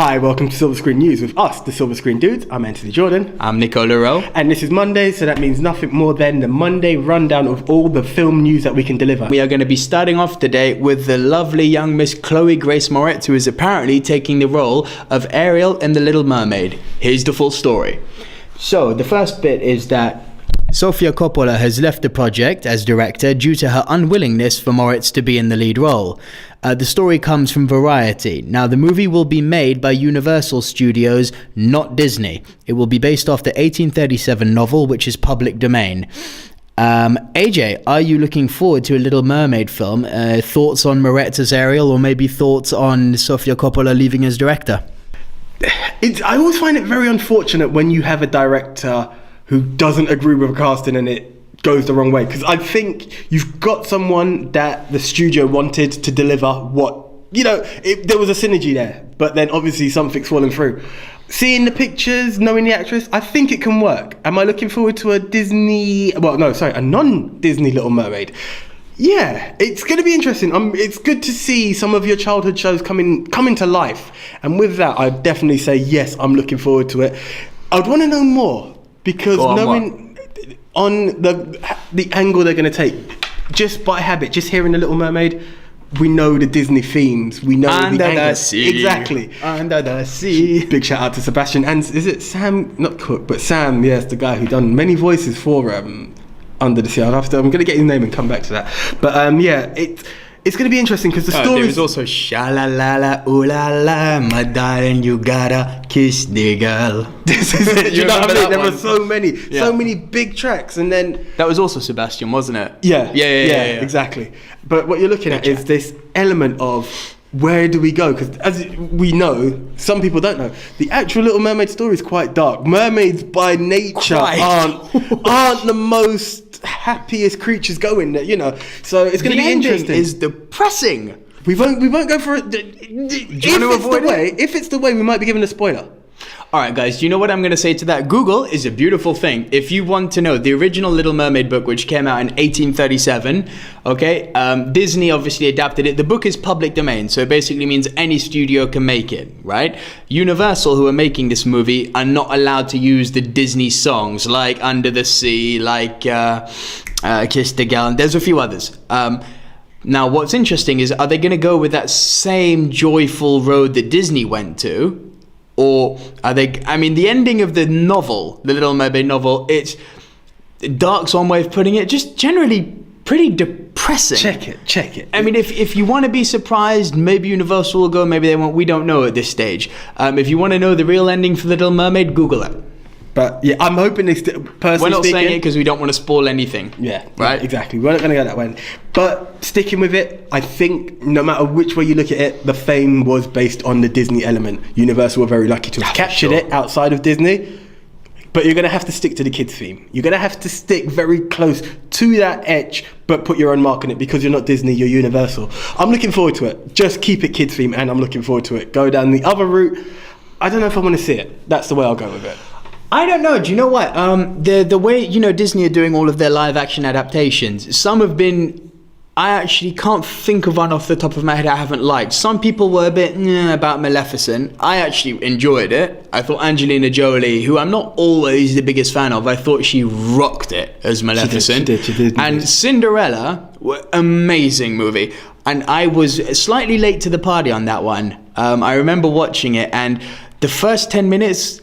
Hi, welcome to Silver Screen News with us, the Silver Screen Dudes. I'm Anthony Jordan. I'm Nicola Rowe. And this is Monday, so that means nothing more than the Monday rundown of all the film news that we can deliver. We are going to be starting off today with the lovely young Miss Chloe Grace Moretz, who is apparently taking the role of Ariel in The Little Mermaid. Here's the full story. So, the first bit is that Sofia Coppola has left the project as director due to her unwillingness for Moretz to be in the lead role. The story comes from Variety. Now, the movie will be made by Universal Studios, not Disney. It will be based off the 1837 novel, which is public domain. AJ, are you looking forward to a Little Mermaid film? Thoughts on Moretz as Ariel, or maybe thoughts on Sofia Coppola leaving as director? I always find it very unfortunate when you have a director who doesn't agree with casting and it goes the wrong way, because I think you've got someone that the studio wanted to deliver what, there was a synergy there, but then obviously something's fallen through. Seeing the pictures, knowing the actress, I think it can work. Am I looking forward to a non-Disney Little Mermaid? Yeah, it's going to be interesting. It's good to see some of your childhood shows coming to life, and with that, I'd definitely say yes, I'm looking forward to it. I'd want to know more, because knowing on the angle they're going to take, just by habit, just hearing The Little Mermaid, we know the Disney themes, we know Under the angle. the sea. Exactly. Under the sea. Big shout out to Sebastian, and is it Sam, not Cook, but Sam, yes, the guy who done many voices for Under the Sea. I'm going to get his name and come back to that. But it's going to be interesting, because the story. There's also sha-la-la-la, ooh-la-la, my darling, you gotta kiss the girl. This is it. You know what I mean? There one? were so many big tracks, and then That was also Sebastian, wasn't it? Yeah, Exactly. exactly. But what you're looking at is this element of, where do we go? Because as we know, some people don't know, the actual Little Mermaid story is quite dark. Mermaids by nature aren't the most happiest creatures going there, So it's going to be interesting. Is depressing. We won't go for it. If it's the way, we might be given a spoiler. All right, guys, do you know what I'm going to say to that? Google is a beautiful thing. If you want to know, the original Little Mermaid book, which came out in 1837, okay, Disney obviously adapted it. The book is public domain, so it basically means any studio can make it, right? Universal, who are making this movie, are not allowed to use the Disney songs, like Under the Sea, like Kiss the Girl, and there's a few others. Now, what's interesting is, are they going to go with that same joyful road that Disney went to? Or are they, the ending of the novel, the Little Mermaid novel, it's dark's one way of putting it, just generally pretty depressing. Check it. If you want to be surprised, maybe Universal will go, maybe they won't, we don't know at this stage. If you want to know the real ending for the Little Mermaid, Google it. But yeah, I'm hoping they personally We're not saying it because we don't want to spoil anything. Yeah, right? Exactly. We're not going to go that way. But sticking with it, I think no matter which way you look at it, the fame was based on the Disney element. Universal were very lucky to have captured it outside of Disney. But you're going to have to stick to the kids' theme. You're going to have to stick very close to that edge, but put your own mark on it, because you're not Disney, you're Universal. I'm looking forward to it. Just keep it kids' theme, and I'm looking forward to it. Go down the other route. I don't know if I want to see it. That's the way I'll go with it. I don't know. Do you know what? The way, Disney are doing all of their live action adaptations, some have been, I actually can't think of one off the top of my head I haven't liked. Some people were a bit about Maleficent. I actually enjoyed it. I thought Angelina Jolie, who I'm not always the biggest fan of, I thought she rocked it as Maleficent. She did. And Cinderella, amazing movie. And I was slightly late to the party on that one. I remember watching it, and the first 10 minutes...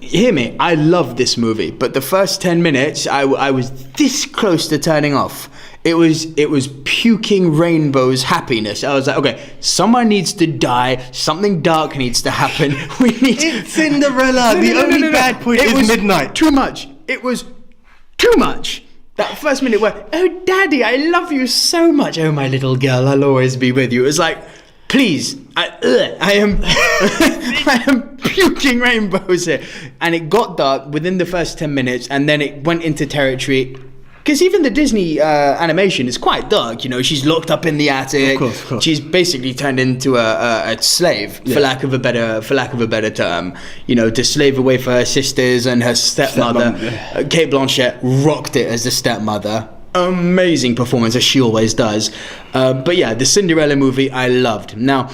hear me, I love this movie, but the first 10 minutes I was this close to turning off. It was puking rainbows happiness. I was like, okay, someone needs to die, something dark needs to happen. It's Cinderella. The only bad point is midnight. Too much. It was too much. That first minute where, oh daddy, I love you so much. Oh my little girl, I'll always be with you. It was like, please, I am puking rainbows here. And it got dark within the first 10 minutes, and then it went into territory. Because even the Disney animation is quite dark, She's locked up in the attic. Of course. She's basically turned into a slave, for lack of a better term. To slave away for her sisters and her stepmother. Cate Blanchett rocked it as the stepmother. Amazing performance, as she always does. But yeah, the Cinderella movie I loved. Now,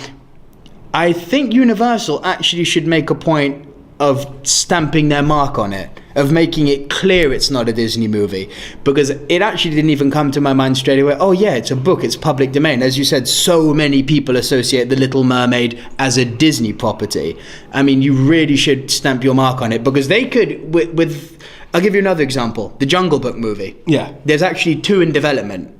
I think Universal actually should make a point of stamping their mark on it, of making it clear it's not a Disney movie, because it actually didn't even come to my mind straight away. Oh yeah, it's a book, it's public domain. As you said, so many people associate The Little Mermaid as a Disney property. I mean, you really should stamp your mark on it, because they could, with I'll give you another example, the Jungle Book movie. Yeah. There's actually 2 in development.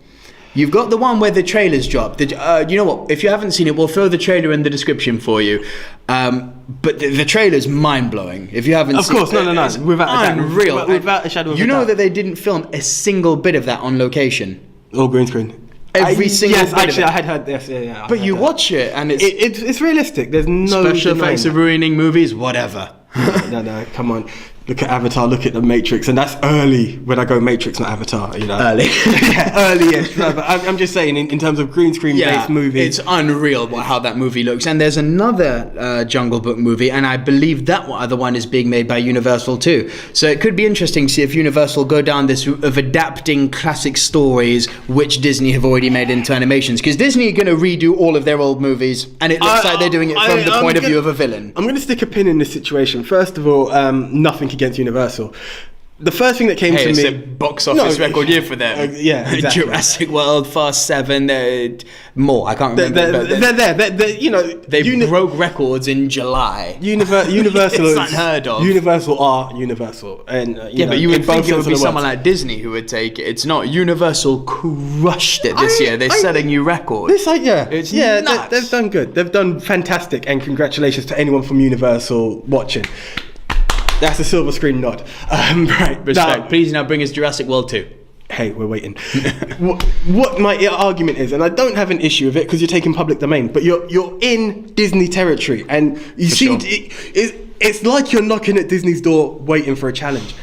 You've got the one where the trailer's dropped. You know what? If you haven't seen it, we'll throw the trailer in the description for you. But the trailer's mind-blowing. If you haven't seen it. Of course, no. Without unreal. Without a shadow of a doubt. You know that they didn't film a single bit of that on location. All green screen. Every single bit actually, of it. I had heard this. Yeah. But you watch it and it's realistic. There's no special effects denying of ruining movies, whatever. No, come on. Look at Avatar, look at the Matrix, and that's early when I go Matrix, not Avatar, you know. Early. Yeah, early-ish. No, but I'm just saying, in terms of green screen-based movies. It's unreal how that movie looks. And there's another Jungle Book movie, and I believe that other one is being made by Universal too. So it could be interesting to see if Universal go down this route of adapting classic stories which Disney have already made into animations. Because Disney are going to redo all of their old movies, and it looks like they're doing it from the point of view of a villain. I'm going to stick a pin in this situation. First of all, nothing against Universal. The first thing that came to me... It's a box office record year for them. Yeah, exactly. Jurassic World, Fast 7, more. I can't remember. They're there. You know, they broke records in July. Universal It's unheard of. Universal are Universal, and but you would think it would be someone like Disney who would take it. It's not. Universal crushed it this year. They're setting new records. It's nuts. They've done good. They've done fantastic, and congratulations to anyone from Universal watching. That's a silver screen nod. Right. Respect. Now, please now bring us Jurassic World 2. Hey, we're waiting. what my argument is, and I don't have an issue with it because you're taking public domain, but you're in Disney territory, and you seem it's like you're knocking at Disney's door waiting for a challenge.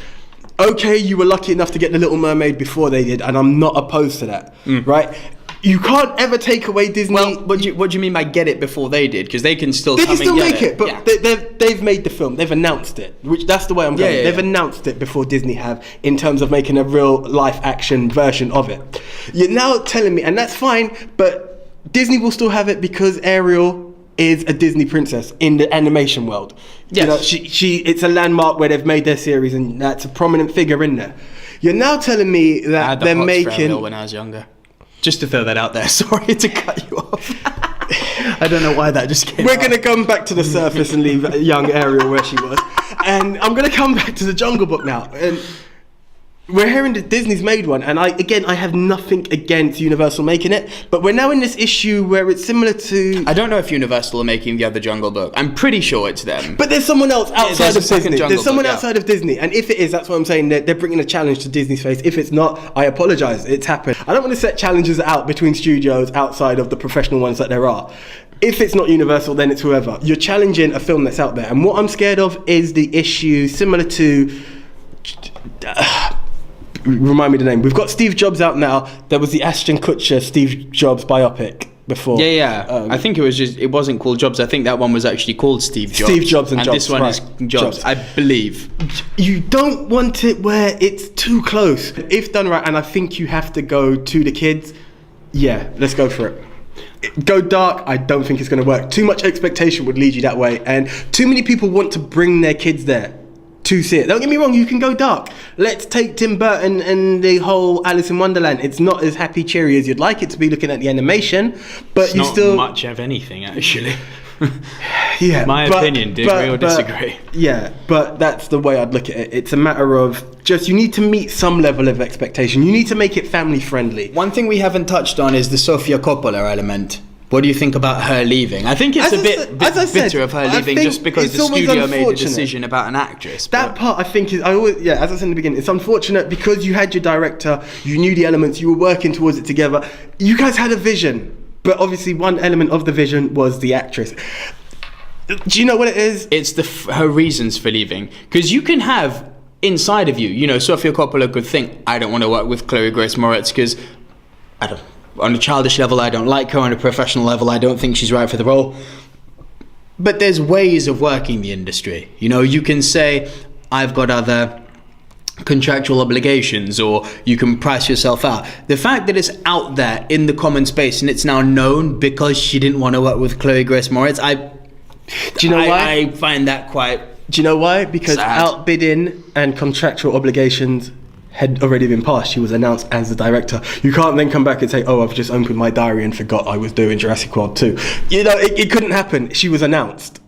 Okay, you were lucky enough to get The Little Mermaid before they did, and I'm not opposed to that, right? You can't ever take away Disney. Well, what do you mean by get it before they did? Because they can still they come can still and make get it, but they've made the film. They've announced it, which that's the way I'm going. They've announced it before Disney have, in terms of making a real life action version of it. You're now telling me, and that's fine, but Disney will still have it because Ariel is a Disney princess in the animation world. Yes. You know, she it's a landmark where they've made their series, and that's a prominent figure in there. You're now telling me that they're making. Ariel when I was younger. Just to throw that out there. Sorry to cut you off. I don't know why that just came We're going to come back to the surface and leave young Ariel where she was. And I'm going to come back to the Jungle Book now. And we're hearing that Disney's made one. And I have nothing against Universal making it. But we're now in this issue where it's similar to... I don't know if Universal are making the other Jungle Book. I'm pretty sure it's them. But there's someone else outside of Disney. There's someone Book, outside of Disney. And if it is, that's what I'm saying. They're bringing a challenge to Disney's face. If it's not, I apologise. It's happened. I don't want to set challenges out between studios outside of the professional ones that there are. If it's not Universal, then it's whoever. You're challenging a film that's out there. And what I'm scared of is the issue similar to... remind me the name. We've got Steve Jobs out now. There was the Ashton Kutcher Steve Jobs biopic before. I think it wasn't called Jobs. I think that one was actually called Steve Jobs. Steve Jobs and Jobs. This one is Jobs, I believe. You don't want it where it's too close. If done right, and I think you have to go to the kids, let's go for it. Go dark, I don't think it's going to work. Too much expectation would lead you that way, and too many people want to bring their kids there to see it. Don't get me wrong, you can go dark. Let's take Tim Burton and the whole Alice in Wonderland. It's not as happy cheery as you'd like it to be looking at the animation, but it's you not still much of anything actually. My opinion, agree or disagree. But that's the way I'd look at it. It's a matter of just you need to meet some level of expectation. You need to make it family friendly. One thing we haven't touched on is the Sofia Coppola element. What do you think about her leaving? I think it's a bit bitter of her leaving just because the studio made a decision about an actress. That part I think is, as I said in the beginning, it's unfortunate because you had your director, you knew the elements, you were working towards it together. You guys had a vision, but obviously one element of the vision was the actress. Do you know what it is? It's her reasons for leaving. Because you can have inside of you, Sofia Coppola could think, I don't want to work with Chloe Grace Moretz because on a childish level, I don't like her. On a professional level, I don't think she's right for the role. But there's ways of working the industry. You can say, I've got other contractual obligations, or you can price yourself out. The fact that it's out there in the common space and it's now known because she didn't want to work with Chloe Grace Moretz, Do you know why? I find that quite. Do you know why? Because sad. outbidding and contractual obligations had already been passed. She was announced as the director. You can't then come back and say, oh, I've just opened my diary and forgot I was doing Jurassic World 2. You know, it couldn't happen. She was announced.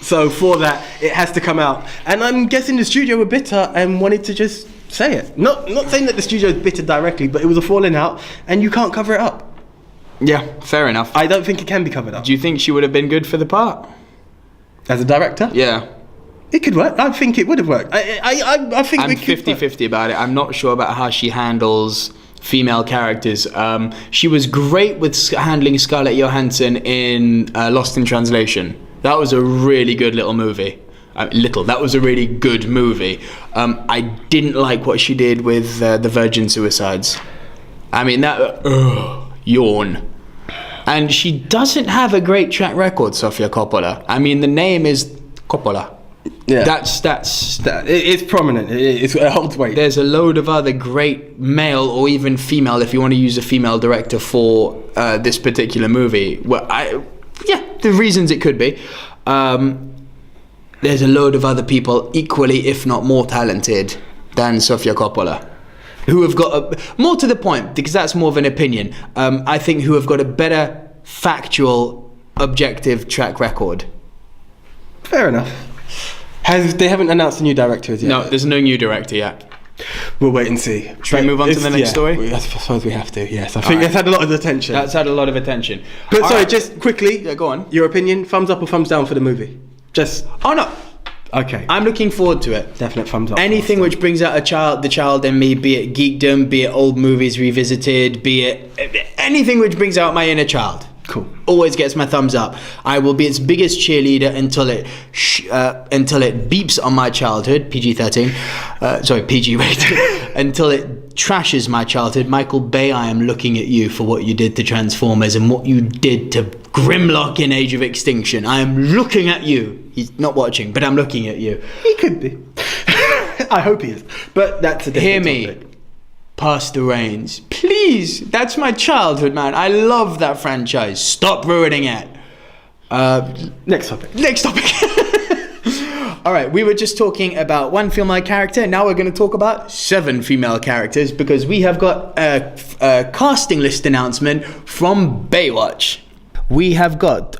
So for that, it has to come out. And I'm guessing the studio were bitter and wanted to just say it. Not saying that the studio is bitter directly, but it was a falling out and you can't cover it up. Yeah, fair enough. I don't think it can be covered up. Do you think she would have been good for the part? As a director? Yeah. It could work. I think it would have worked. I think I'm 50-50 about it. I'm not sure about how she handles female characters. She was great with handling Scarlett Johansson in Lost in Translation. That was a really good little movie. That was a really good movie. I didn't like what she did with the Virgin Suicides. I mean, yawn. And she doesn't have a great track record, Sofia Coppola. I mean, the name is Coppola. Yeah, it's prominent. It holds weight. There's a load of other great male or even female, if you want to use a female director for this particular movie. Well, the reasons it could be. There's a load of other people equally, if not more talented than Sofia Coppola, who have got more to the point, because that's more of an opinion. I think who have got a better factual, objective track record. Fair enough. They haven't announced a new director as yet? No, there's no new director yet. We'll wait and see. Should we move on to the next story? I suppose we have to, yes. I think it's had a lot of attention. That's had a lot of attention. But sorry, just quickly. Yeah, go on. Your opinion, thumbs up or thumbs down for the movie? Just... Oh, no. Okay. I'm looking forward to it. Definite thumbs up. Anything which brings out the child in me, be it geekdom, be it old movies revisited, be it anything which brings out my inner child. Cool. Always gets my thumbs up. I will be its biggest cheerleader until it beeps on my childhood. PG-13. PG rated. Until it trashes my childhood. Michael Bay, I am looking at you for what you did to Transformers and what you did to Grimlock in Age of Extinction. I am looking at you. He's not watching, but I'm looking at you. He could be. I hope he is. But that's a different topic. Pass the reins. Please. That's my childhood, man. I love that franchise. Stop ruining it. Next topic. All right, we were just talking about one female character. Now we're going to talk about 7 female characters because we have got a casting list announcement from Baywatch. We have got,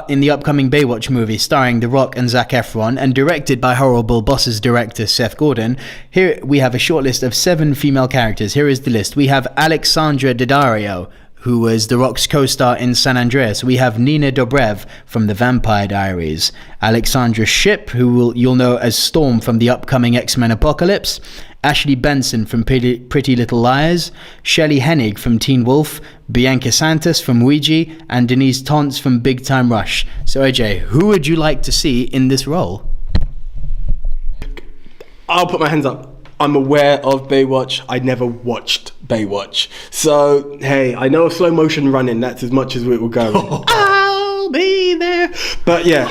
in the upcoming Baywatch movie starring The Rock and Zac Effron and directed by Horrible Bosses director Seth Gordon, here we have a short list of 7 female characters. Here is the list. We have Alexandra Daddario, who was The Rock's co-star in San Andreas. We have Nina Dobrev from The Vampire Diaries, Alexandra Shipp, who you'll know as Storm from the upcoming X-Men Apocalypse, Ashley Benson from Pretty Little Liars, Shelley Hennig from Teen Wolf, Bianca Santos from Ouija, and Denise Tons from Big Time Rush. So AJ, who would you like to see in this role? I'll put my hands up. I'm aware of Baywatch. I never watched Baywatch. So, hey, I know of slow motion running. That's as much as it will go. I'll be there. But yeah.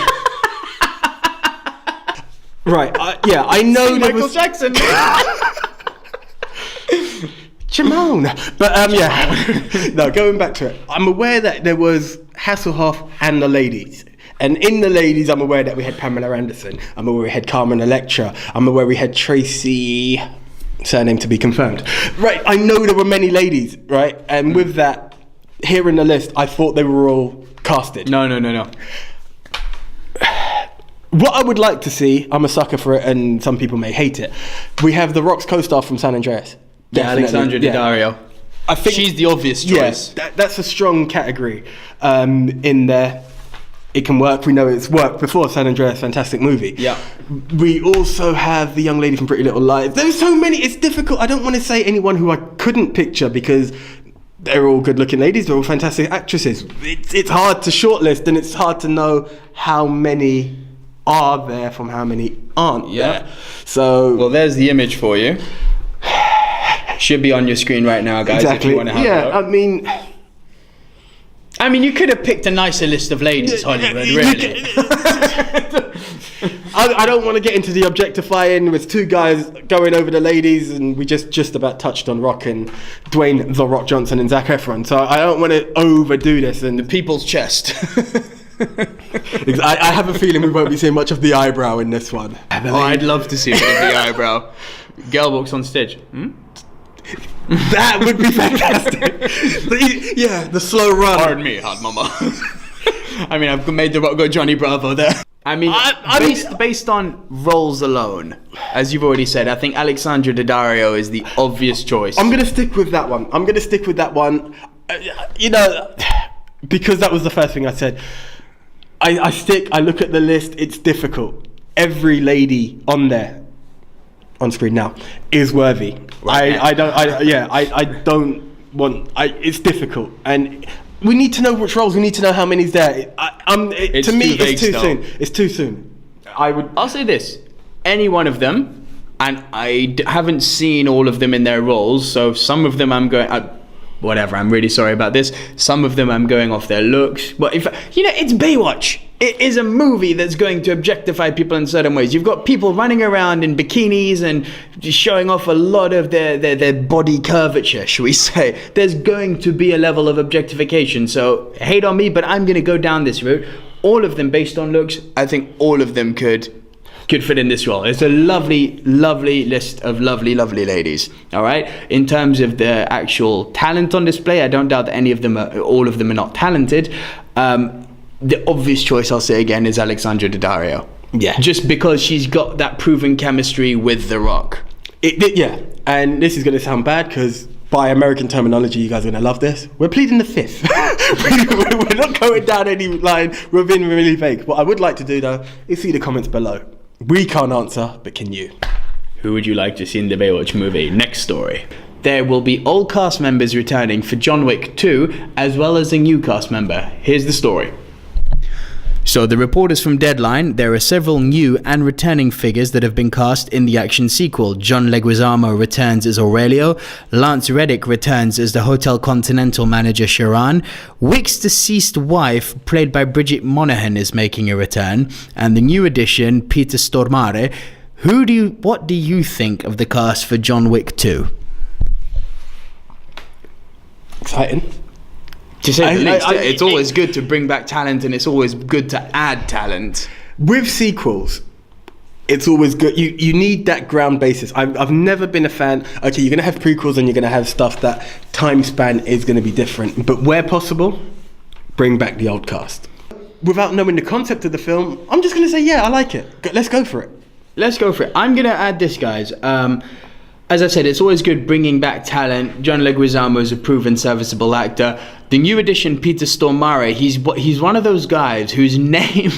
Right. I know there Michael was... Jackson. Shimon. But no, going back to it. I'm aware that there was Hasselhoff and the ladies. And in the ladies, I'm aware that we had Pamela Anderson. I'm aware we had Carmen Electra. I'm aware we had Tracy, surname to be confirmed. Right, I know there were many ladies, right? And with that, here in the list, I thought they were all casted. No. What I would like to see, I'm a sucker for it, and some people may hate it. We have The Rock's co-star from San Andreas. Yeah, Alexandra Daddario. I think she's the obvious choice. Yes, that's a strong category in there. It can work. We know it's worked before. San Andreas, fantastic movie. Yeah. We also have the young lady from Pretty Little Liars. There's so many. It's difficult. I don't want to say anyone who I couldn't picture because they're all good-looking ladies. They're all fantastic actresses. It's hard to shortlist, and it's hard to know how many are there from how many aren't there. So, well, there's the image for you. Should be on your screen right now, guys. Exactly. If you want to have a look. I mean, you could have picked a nicer list of ladies, Hollywood, really. I don't want to get into the objectifying with 2 guys going over the ladies, and we just about touched on Rock and Dwayne The Rock Johnson and Zac Effron. So I don't want to overdo this. And the people's chest. I have a feeling we won't be seeing much of the eyebrow in this one. I'd love to see a bit of the eyebrow. Girl walks on stage. That would be fantastic. The slow run. Pardon me, hot mama. I mean, I've made the Rock go Johnny Bravo there. I mean, based on roles alone, as you've already said, I think Alexandra Daddario is the obvious choice. I'm going to stick with that one. Because that was the first thing I said. I look at the list, it's difficult. Every lady on there, on screen now, is worthy. It's difficult. And we need to know which roles, we need to know how many's there. It's too soon. I'll say this, any one of them, and haven't seen all of them in their roles, so some of them I'm going... whatever, I'm really sorry about this. Some of them I'm going off their looks. But it's Baywatch. It is a movie that's going to objectify people in certain ways. You've got people running around in bikinis and just showing off a lot of their body curvature, shall we say. There's going to be a level of objectification. So hate on me, but I'm going to go down this route. All of them based on looks. I think all of them could fit in this role. It's a lovely, lovely list of lovely, lovely ladies. All right. In terms of the actual talent on display, I don't doubt that all of them are not talented. The obvious choice, I'll say again, is Alexandra Daddario. Yeah. Just because she's got that proven chemistry with The Rock. And this is going to sound bad because by American terminology, you guys are going to love this. We're pleading the fifth. We're not going down any line. We're being really vague. What I would like to do, though, is see the comments below. We can't answer, but can you? Who would you like to see in the Baywatch movie? Next story. There will be old cast members returning for John Wick 2, as well as a new cast member. Here's the story. So the report is from Deadline. There are several new and returning figures that have been cast in the action sequel. John Leguizamo returns as Aurelio. Lance Reddick returns as the Hotel Continental manager Sharon. Wick's deceased wife, played by Bridget Monahan, is making a return. And the new addition, Peter Stormare. What do you think of the cast for John Wick 2? Exciting. It's always good to bring back talent, and it's always good to add talent. With sequels, it's always good. You need that ground basis. I've never been a fan. Okay, you're going to have prequels and you're going to have stuff that time span is going to be different. But where possible, bring back the old cast. Without knowing the concept of the film, I'm just going to say, yeah, I like it. Let's go for it. I'm going to add this, guys. As I said, it's always good bringing back talent. John Leguizamo is a proven serviceable actor. The new addition, Peter Stormare, he's one of those guys whose name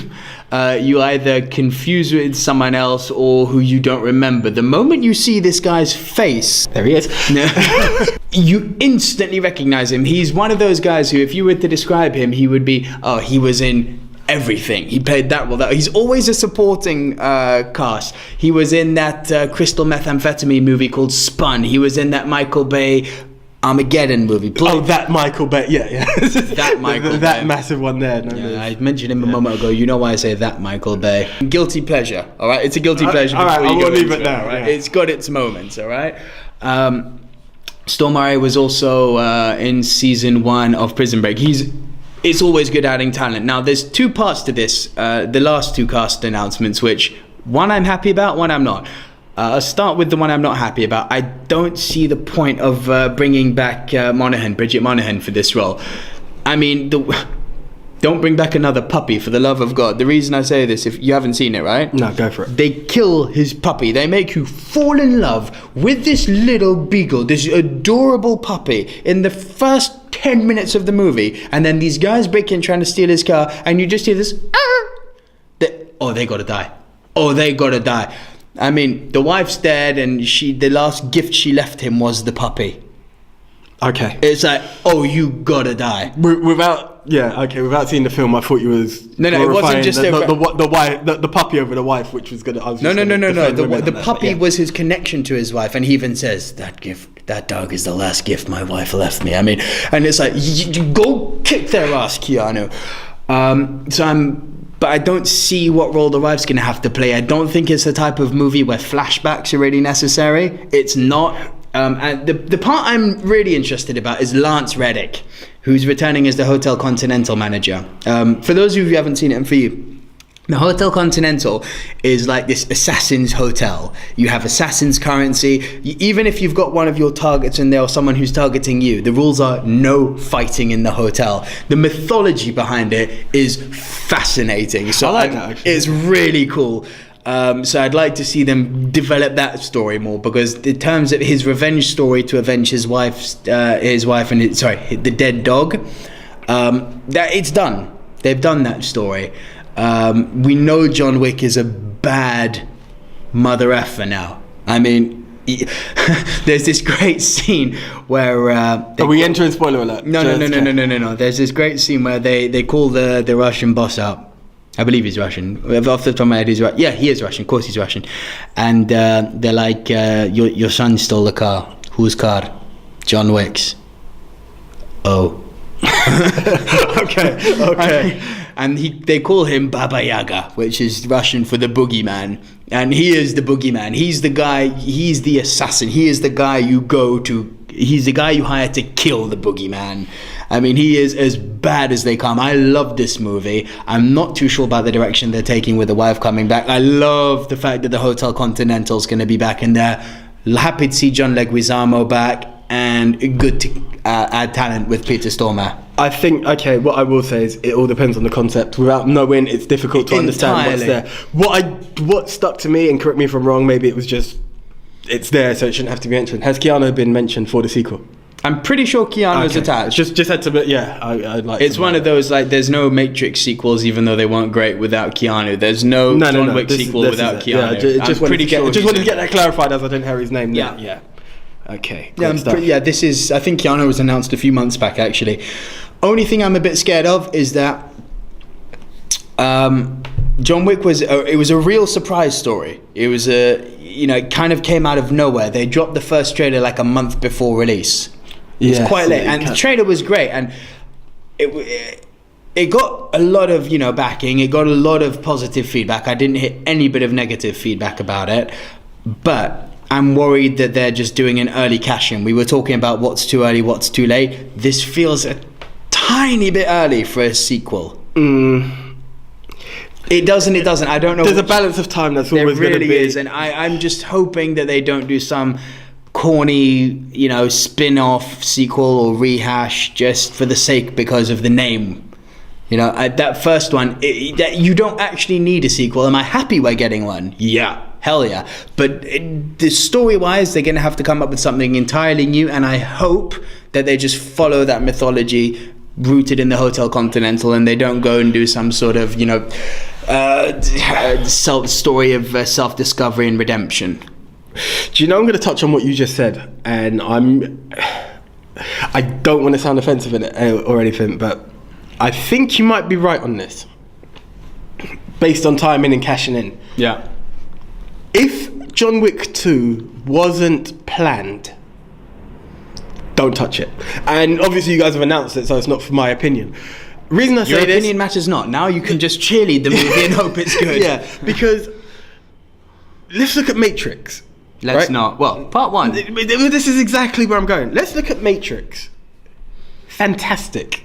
you either confuse with someone else or who you don't remember. The moment you see this guy's face, there he is, you instantly recognize him. He's one of those guys who, if you were to describe him, he would be, he was in everything. He played that well. He's always a supporting cast. He was in that crystal methamphetamine movie called Spun. He was in that Michael Bay Armageddon movie. That Michael Bay. Yeah. That massive one there. I mentioned him a moment ago. You know why I say that Michael Bay. Guilty pleasure. All right, it's a guilty pleasure. All right, I will leave it now. Right? Yeah. It's got its moments. All right. Stormare was also in season 1 of Prison Break. It's always good adding talent. Now, there's two parts to this. The last two cast announcements, which one I'm happy about, one I'm not. I'll start with the one I'm not happy about. I don't see the point of bringing back Bridget Monahan, for this role. I mean, don't bring back another puppy, for the love of God. The reason I say this, if you haven't seen it, right? No, go for it. They kill his puppy. They make you fall in love with this little beagle, this adorable puppy, in the first 10 minutes of the movie. And then these guys break in trying to steal his car, and you just hear this, they gotta die. I mean, the wife's dead, and the last gift she left him was the puppy. Okay. It's like, you gotta die. Without seeing the film, I thought you was no. It wasn't just the puppy over the wife, which was gonna. No. The puppy was his connection to his wife, and he even says that dog is the last gift my wife left me. I mean, and it's like, you go kick their ass, Keanu. But I don't see what role the wife's going to have to play. I don't think it's the type of movie where flashbacks are really necessary. It's not. And the part I'm really interested about is Lance Reddick, who's returning as the Hotel Continental manager. For those of you who haven't seen it, and for you, the Hotel Continental is like this assassin's hotel. You have assassin's currency. Even if you've got one of your targets in there or someone who's targeting you, the rules are no fighting in the hotel. The mythology behind it is fascinating. So I like that, actually. It's really cool. So I'd like to see them develop that story more, because in terms of his revenge story to avenge his wife and the dead dog, that it's done. They've done that story. We know John Wick is a bad mother effer now. I mean, there's this great scene where are we entering spoiler alert? No. There's this great scene where they call the Russian boss out. I believe he's Russian. Off the top of my head, he's right. Yeah, he is Russian. Of course, he's Russian. And they're like, your son stole the car. Whose car? John Wick's. Oh. Okay. And they call him Baba Yaga, which is Russian for the boogeyman. And he is the boogeyman. He's the guy, he's the assassin. He is the guy you go to. He's the guy you hire to kill the boogeyman. I mean, he is as bad as they come. I love this movie. I'm not too sure about the direction they're taking with the wife coming back. I love the fact that the Hotel Continental's going to be back in there. Happy to see John Leguizamo back, and good to add talent with Peter Stormare. I think, okay, what I will say is it all depends on the concept. Without knowing, it's difficult to understand what's there. What stuck to me, and correct me if I'm wrong, maybe it was just, it's there, so it shouldn't have to be mentioned. Has Keanu been mentioned for the sequel? I'm pretty sure Keanu's attached. Just had to, yeah, I'd like it's one of those, like, there's no Matrix sequels, even though they weren't great, without Keanu. There's no John Wick sequel without Keanu. Yeah, just wanted to get that clarified as I didn't hear his name. Yeah. Okay. This is, I think Keanu was announced a few months back, actually. Only thing I'm a bit scared of is that John Wick was a real surprise story. It was it kind of came out of nowhere. They dropped the first trailer like a month before release. It was quite late, and the trailer was great, and it got a lot of backing. It got a lot of positive feedback. I didn't hear any bit of negative feedback about it, but I'm worried that they're just doing an early cash-in. We were talking about what's too early, what's too late. This feels a tiny bit early for a sequel. It doesn't. I don't know. There's a balance of time that's always going to be. There really is, and I'm just hoping that they don't do some corny, spin-off sequel or rehash just for the sake because of the name. That first one, that you don't actually need a sequel. Am I happy we're getting one? Yeah. Hell yeah. But the story-wise, they're going to have to come up with something entirely new, and I hope that they just follow that mythology rooted in the Hotel Continental, and they don't go and do some sort of, story of self-discovery and redemption. Do you know, I'm going to touch on what you just said, and I don't want to sound offensive in it or anything, but I think you might be right on this, based on timing and cashing in. Yeah. If John Wick 2 wasn't planned, don't touch it. And obviously you guys have announced it, so it's not for my opinion. Reason I say Your opinion matters not. Now you can just cheerlead the movie and hope it's good. Yeah, because let's look at Matrix. Let's not. Well, part one. This is exactly where I'm going. Let's look at Matrix. Fantastic.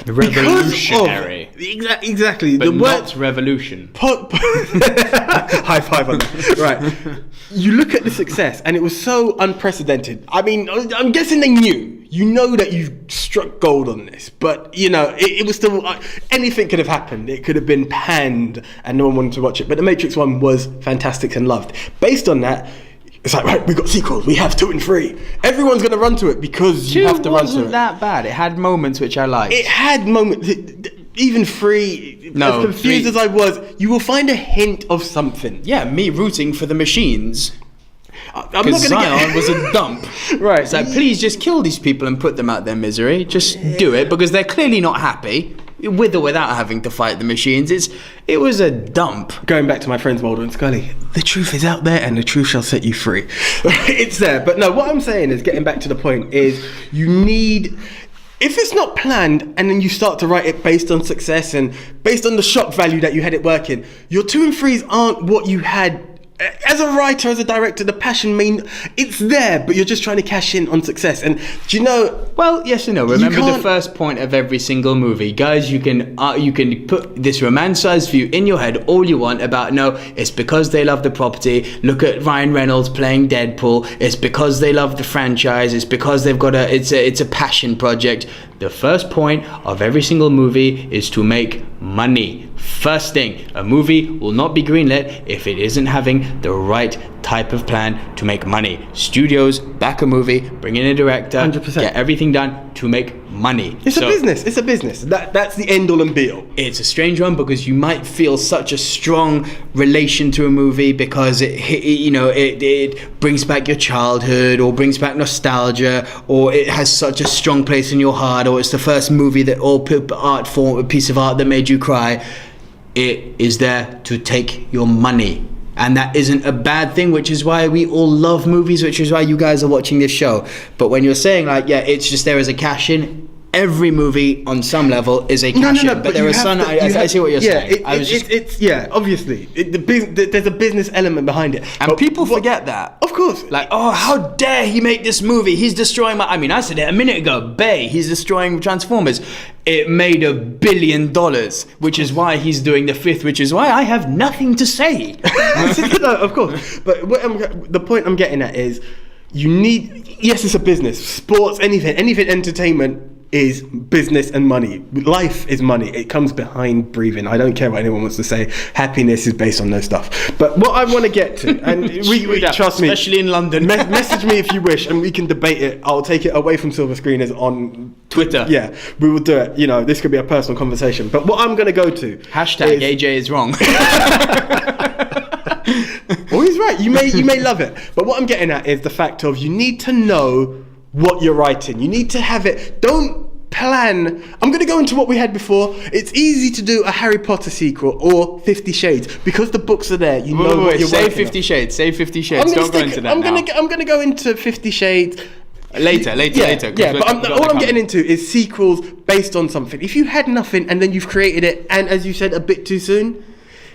Revolutionary. Exactly. But not revolution. High five on that. Right. You look at the success, and it was so unprecedented. I mean, I'm guessing they knew. You know that you struck gold on this, but it was still anything could have happened. It could have been panned, and no one wanted to watch it. But the Matrix one was fantastic and loved. Based on that, it's like, right, we got sequels. We have 2 and 3. Everyone's going to run to it because you have to run to it. 2 wasn't that bad. It had moments which I liked. It had moments. Even 3, as confused as I was, you will find a hint of something. Yeah, me rooting for the machines. I'm not going to Zion was a dump. Right. It's like, please just kill these people and put them out their misery. Just do it, because they're clearly not happy. With or without having to fight the machines, it was a dump. Going back to my friends Mulder and Scully, the truth is out there, and the truth shall set you free. It's there. But no, what I'm saying is, getting back to the point, is you need, if it's not planned, and then you start to write it based on success and based on the shock value that you had it working, your 2 and 3s aren't what you had as a writer, as a director, the passion it's there, but you're just trying to cash in on success. And do you know? Well, yes and no. Remember the first point of every single movie, guys. You can put this romanticized view in your head all you want about it's because they love the property. Look at Ryan Reynolds playing Deadpool. It's because they love the franchise. It's because they've got it's a passion project. The first point of every single movie is to make money. First thing, a movie will not be greenlit if it isn't having the right type of plan to make money. Studios back a movie, bring in a director, 100%. Get everything done to make money. It's a business. It's a business. That's the end all and be all. It's a strange one because you might feel such a strong relation to a movie because it brings back your childhood or brings back nostalgia, or it has such a strong place in your heart, or it's the first movie that a piece of art that made you cry. It is there to take your money. And that isn't a bad thing, which is why we all love movies, which is why you guys are watching this show. But when you're saying it's just there as a cash-in, every movie on some level is a cash-in. No, but there are some. I see what you're saying. Obviously, there's a business element behind it, and people forget that. Of course, how dare he make this movie? He's destroying I said it a minute ago. He's destroying Transformers. It made $1 billion, which is why he's doing the fifth, which is why I have nothing to say. No, of course, but the point I'm getting at is yes, it's a business. Sports, anything entertainment is business and money. Life is money. It comes behind breathing. I don't care what anyone wants to say. Happiness is based on those stuff. But what I want to get to, and we trust me, especially in London, message me if you wish, and we can debate it. I'll take it away from silver screeners on Twitter. Yeah, we will do it. This could be a personal conversation. But what I'm going to go to #AJ is wrong. Well, he's right. You may love it, but what I'm getting at is the fact of you need to know what you're writing. You need to have it. Don't plan. I'm going to go into what we had before. It's easy to do a Harry Potter sequel or 50 Shades because the books are there. You know what you're say working 50 Shades. Say 50 Shades. Don't go into that I'm going to go into 50 Shades. Later. Yeah, but all I'm getting into is sequels based on something. If you had nothing and then you've created it, and as you said, a bit too soon,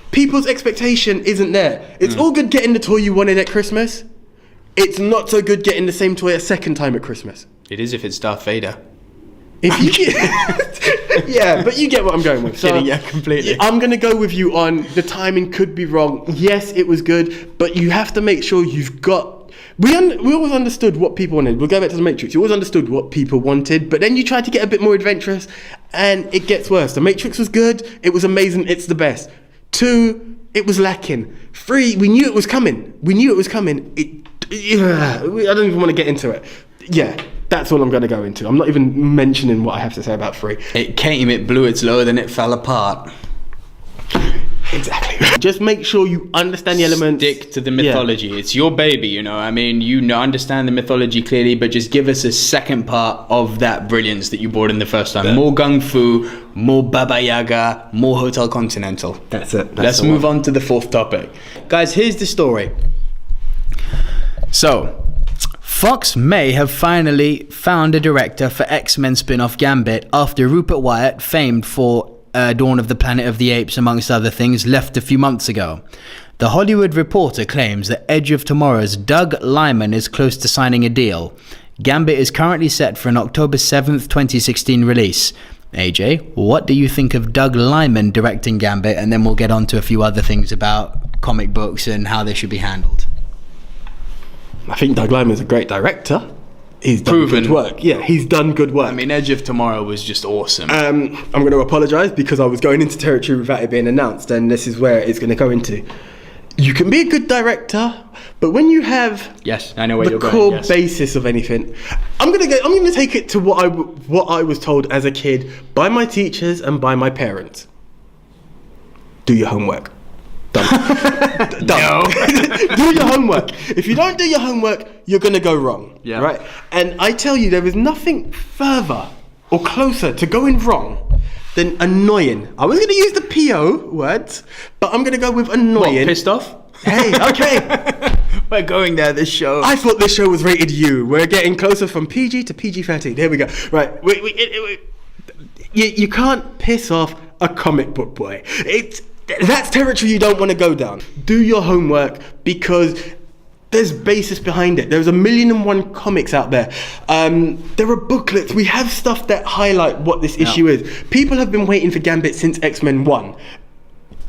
people's expectation isn't there. It's all good getting the toy you wanted at Christmas. It's not so good getting the same toy a second time at Christmas. It is if it's Darth Vader. If you get, yeah, but you get what I'm going with. So yeah, completely. I'm going to go with you on the timing could be wrong. Yes, it was good, but you have to make sure you've got. We always understood what people wanted. We'll go back to the Matrix. You always understood what people wanted, but then you tried to get a bit more adventurous, and it gets worse. The Matrix was good. It was amazing. It's the best. 2, it was lacking. 3, we knew it was coming. I don't even want to get into it. Yeah, that's all I'm going to go into. I'm not even mentioning what I have to say about 3. It came, it blew its load, and it fell apart. Exactly. Just make sure you understand the elements. Stick to the mythology. Yeah. It's your baby, understand the mythology clearly, but just give us a second part of that brilliance that you brought in the first time. Yeah. More Gung Fu, more Baba Yaga, more Hotel Continental. That's it. Let's move on to the fourth topic. Guys, here's the story. So, Fox may have finally found a director for X-Men spin-off Gambit after Rupert Wyatt, famed for Dawn of the Planet of the Apes, amongst other things, left a few months ago. The Hollywood Reporter claims that Edge of Tomorrow's Doug Liman is close to signing a deal. Gambit is currently set for an October 7th, 2016 release. AJ, what do you think of Doug Liman directing Gambit? And then we'll get on to a few other things about comic books and how they should be handled. I think Doug Liman's a great director. He's done good work. Yeah, he's done good work. I mean, Edge of Tomorrow was just awesome. I'm going to apologise because I was going into territory without it being announced, and this is where it's going to go into. You can be a good director, but when you have the core basis of anything, I'm going to take it to what I was told as a kid by my teachers and by my parents. Do your homework. Done. No. Do your homework. If you don't do your homework, you're going to go wrong. Yeah. Right? And I tell you, there is nothing further or closer to going wrong than annoying. I was going to use the PO words, but I'm going to go with annoying. What, pissed off? Hey, okay. We're going there, this show. I thought this show was rated U. We're getting closer from PG to PG-13. Here we go. Right. You can't piss off a comic book boy. that's territory you don't want to go down. Do your homework, because there's basis behind it. There's 1,000,001 comics out there. There are booklets. We have stuff that highlight what this issue is. People have been waiting for Gambit since X-Men 1.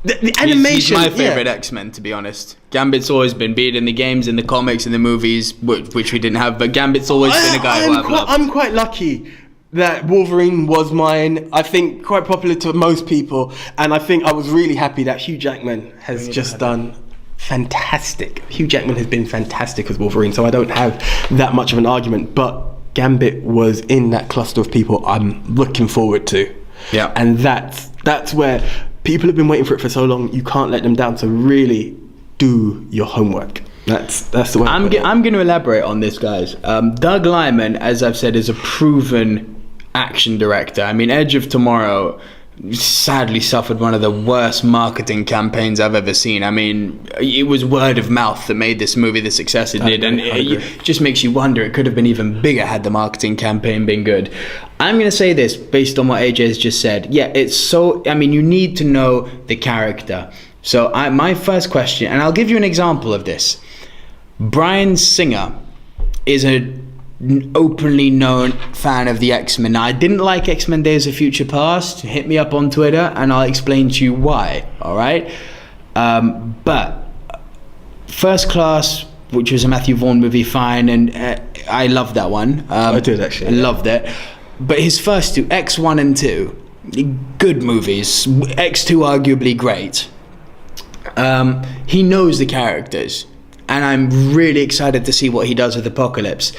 The animation. He's my favorite X-Men, to be honest. Gambit's always been, be it in the games, in the comics, in the movies, which we didn't have, but Gambit's always been a guy who I've loved. I'm quite lucky that Wolverine was mine. I think quite popular to most people, and I think I was really happy that Hugh Jackman has just done fantastic. Hugh Jackman has been fantastic as Wolverine, so I don't have that much of an argument. But Gambit was in that cluster of people I'm looking forward to. Yeah, and that's where people have been waiting for it for so long. You can't let them down. So really, do your homework. That's the way. I'm going to elaborate on this, guys. Doug Liman, as I've said, is a proven action director. I mean, Edge of Tomorrow sadly suffered one of the worst marketing campaigns I've ever seen. I mean, it was word of mouth that made this movie the success it did, and it just makes you wonder, it could have been even bigger had the marketing campaign been good. I'm going to say this based on what AJ has just said. Yeah, you need to know the character. So my first question, and I'll give you an example of this. Bryan Singer is an openly known fan of the X-Men. Now, I didn't like X-Men Days of Future Past. Hit me up on Twitter and I'll explain to you why. All right, but First Class, which was a Matthew Vaughn movie, fine, and I loved that one. I did actually. I loved it. But his first two, X1 and 2, good movies. X2 arguably great. He knows the characters, and I'm really excited to see what he does with Apocalypse.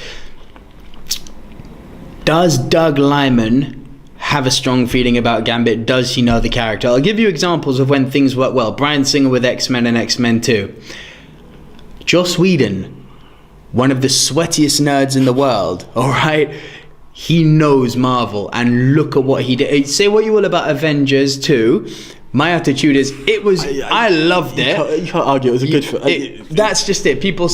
Does Doug Liman have a strong feeling about Gambit? Does he know the character? I'll give you examples of when things work well. Bryan Singer with X-Men and X-Men 2. Joss Whedon, one of the sweatiest nerds in the world, all right? He knows Marvel, and look at what he did. Say what you will about Avengers 2. My attitude is, I loved it. You can't argue, it was a good film. That's just it. People were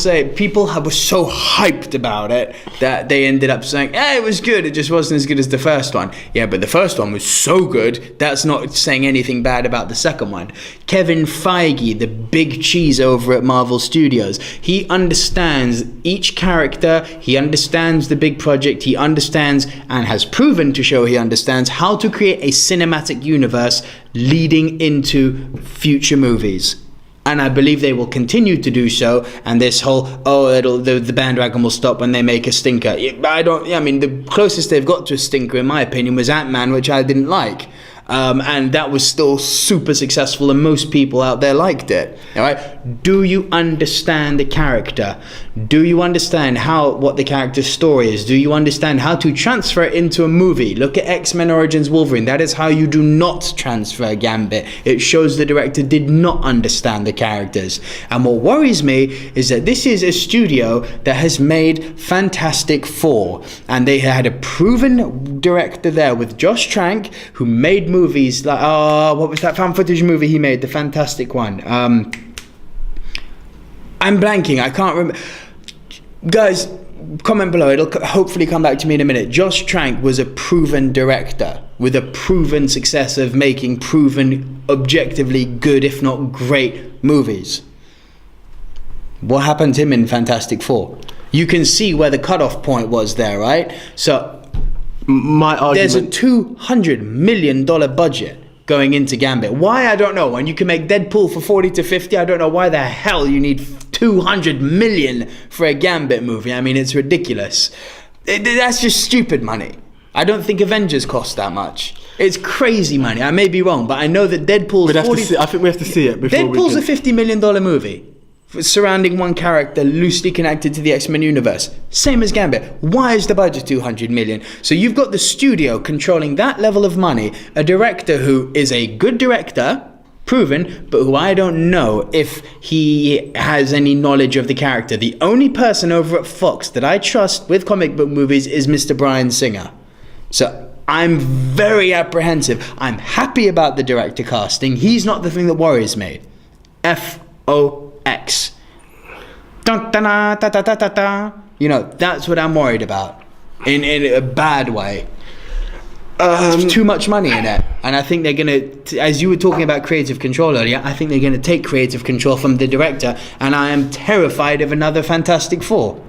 so hyped about it that they ended up saying, it was good, it just wasn't as good as the first one. Yeah, but the first one was so good, that's not saying anything bad about the second one. Kevin Feige, the big cheese over at Marvel Studios, he understands each character, he understands the big project, he understands, and has proven to show he understands, how to create a cinematic universe leading into future movies. And I believe they will continue to do so. And this whole, the bandwagon will stop when they make a stinker. The closest they've got to a stinker, in my opinion, was Ant-Man, which I didn't like. And that was still super successful, and most people out there liked it. All right? Do you understand the character? Do you understand what the character's story is? Do you understand how to transfer it into a movie? Look at X-Men Origins Wolverine. That is how you do not transfer Gambit. It shows the director did not understand the characters. And what worries me is that this is a studio that has made Fantastic Four, and they had a proven director there with Josh Trank, who made movies like, what was that found footage movie he made, the fantastic one? I'm blanking, I can't remember. Guys, comment below, it'll hopefully come back to me in a minute. Josh Trank was a proven director with a proven success of making proven, objectively good, if not great, movies. What happened to him in Fantastic Four? You can see where the cutoff point was there, right? So my argument, there's a $200 million budget going into Gambit. Why? I don't know. When you can make Deadpool for 40 to 50, I don't know why the hell you need $200 million for a Gambit movie. I mean, it's ridiculous. That's just stupid money. I don't think Avengers cost that much. It's crazy money. I may be wrong, but I know that Deadpool's I think we have to see it before Deadpool's a $50 million movie surrounding one character loosely connected to the X-Men universe. Same as Gambit. Why is the budget $200 million? So you've got the studio controlling that level of money, a director who is a good director, proven, but who I don't know if he has any knowledge of the character. The only person over at Fox that I trust with comic book movies is Mr. Bryan Singer. So I'm very apprehensive. I'm happy about the director casting. He's not the thing that worries me. Fox. Dun, dun, da, da, da, da, da. That's what I'm worried about. In a bad way. too much money in it, and I think they're gonna, as you were talking about creative control earlier, I think they're gonna take creative control from the director, and I am terrified of another Fantastic Four.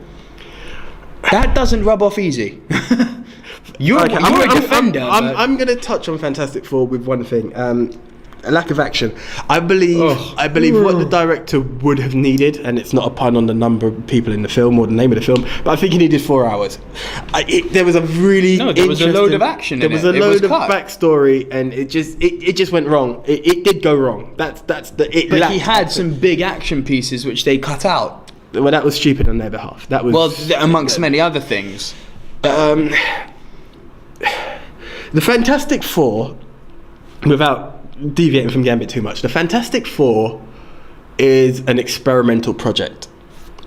That doesn't rub off easy. You're a defender. I'm going to touch on Fantastic Four with one thing. A lack of action. I believe what the director would have needed, and it's not a pun on the number of people in the film or the name of the film, but I think he needed 4 hours. There was a really there was a load of action. There was a load of backstory, and it just went wrong. It did go wrong. That's the. But he had some big action pieces which they cut out. Well, that was stupid on their behalf. That was amongst many other things. The Fantastic Four, without deviating from Gambit too much, the Fantastic Four is an experimental project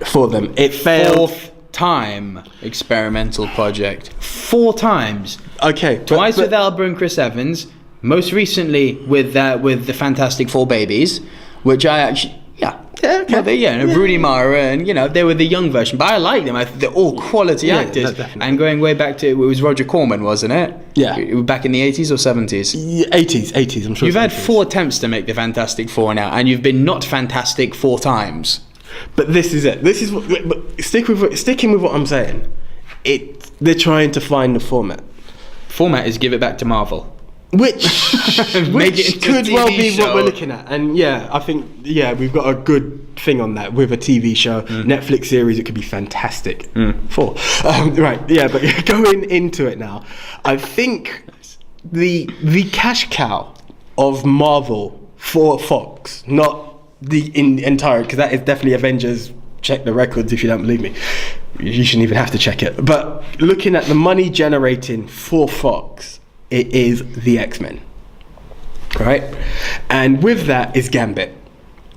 for them. It failed. 4th time experimental project. 4 times. Okay. Twice with Alba and Chris Evans. Most recently with the Fantastic Four babies, which I actually Rooney Mara, and they were the young version, but I like them. They're all quality actors. And going way back to, it was Roger Corman, wasn't it? Yeah. Back in the 80s or 70s? 80s, I'm sure. You've had 4 attempts to make the Fantastic Four now, and you've been not fantastic 4 times. But this is it. This is what. But sticking with what I'm saying. They're trying to find the format. Format is give it back to Marvel. Which could well be what we're looking at, and I think we've got a good thing on that with a TV show, Netflix series. It could be fantastic. But going into it now, I think the cash cow of Marvel for Fox, not the entire, because that is definitely Avengers. Check the records if you don't believe me. You shouldn't even have to check it. But looking at the money generating for Fox, it is the X-Men, right? And with that is Gambit,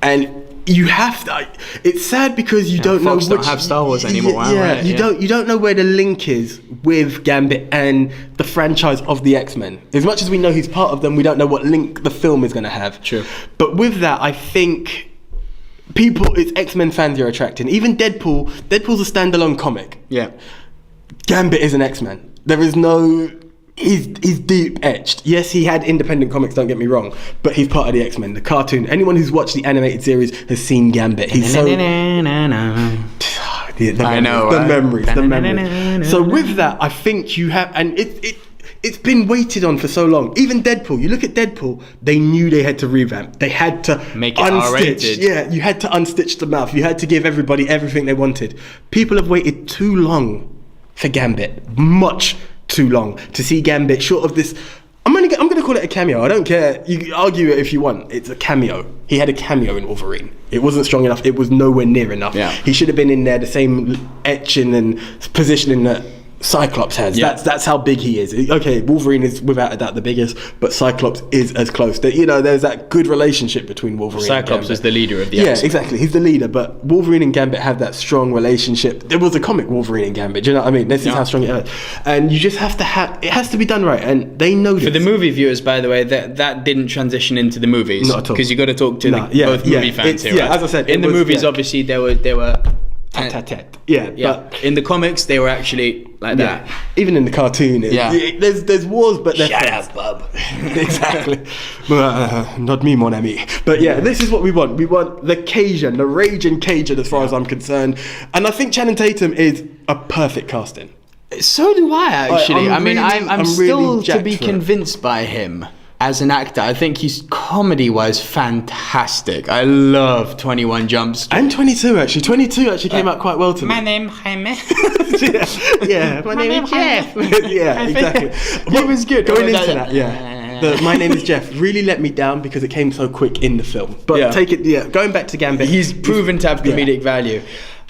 and you have to. It's sad because you don't know. Fox don't have Star Wars anymore. You don't know where the link is with Gambit and the franchise of the X-Men. As much as we know he's part of them, we don't know what link the film is going to have. True. But with that, I think it's X-Men fans you're attracting. Even Deadpool's a standalone comic. Yeah. Gambit is an X-Men. There is no. He's deep etched. Yes, he had independent comics, don't get me wrong, but he's part of the X-Men, the cartoon. Anyone who's watched the animated series has seen Gambit. He's so. The memories. So with that, I think you have, and it's been waited on for so long. Even Deadpool, you look at Deadpool, they knew they had to revamp. They had to make it R-rated. Yeah, you had to unstitch the mouth. You had to give everybody everything they wanted. People have waited too long for Gambit. Much too long to see Gambit short of this. I'm going to call it a cameo. I don't care. You can argue it if you want. It's a cameo. He had a cameo in Wolverine. It wasn't strong enough. It was nowhere near enough. Yeah. He should have been in there, the same etching and positioning that Cyclops has. Yeah. That's how big he is. Okay, Wolverine is without a doubt the biggest, but Cyclops is as close. There's that good relationship between Wolverine and Gambit. Cyclops is the leader of the X-Men. X-Men. Exactly. He's the leader, but Wolverine and Gambit have that strong relationship. There was a comic, Wolverine and Gambit. Do you know what I mean? This is how strong it is. And you just have to it has to be done right, and they know this. For the movie viewers, by the way, that didn't transition into the movies. Not at all. Because you got to talk to both movie fans here, right? As I said, in the movies, obviously, there were tat. But in the comics, they were actually like that. Even in the cartoon, there's wars, but they're Shut up, bub. Exactly. Not me, mon ami. But this is what we want. We want the Cajun, the raging Cajun, as far as I'm concerned. And I think Channing Tatum is a perfect casting. So do I, actually. I'm still really to be convinced by him. As an actor, I think he's comedy-wise fantastic. I love 21 Jump Street. And 22, actually. 22 actually came out quite well to me. My name, Jaime. My name is Jeff. Exactly. He was good. Going into that, My Name is Jeff really let me down because it came so quick in the film. But going back to Gambit. He's proven to have comedic value.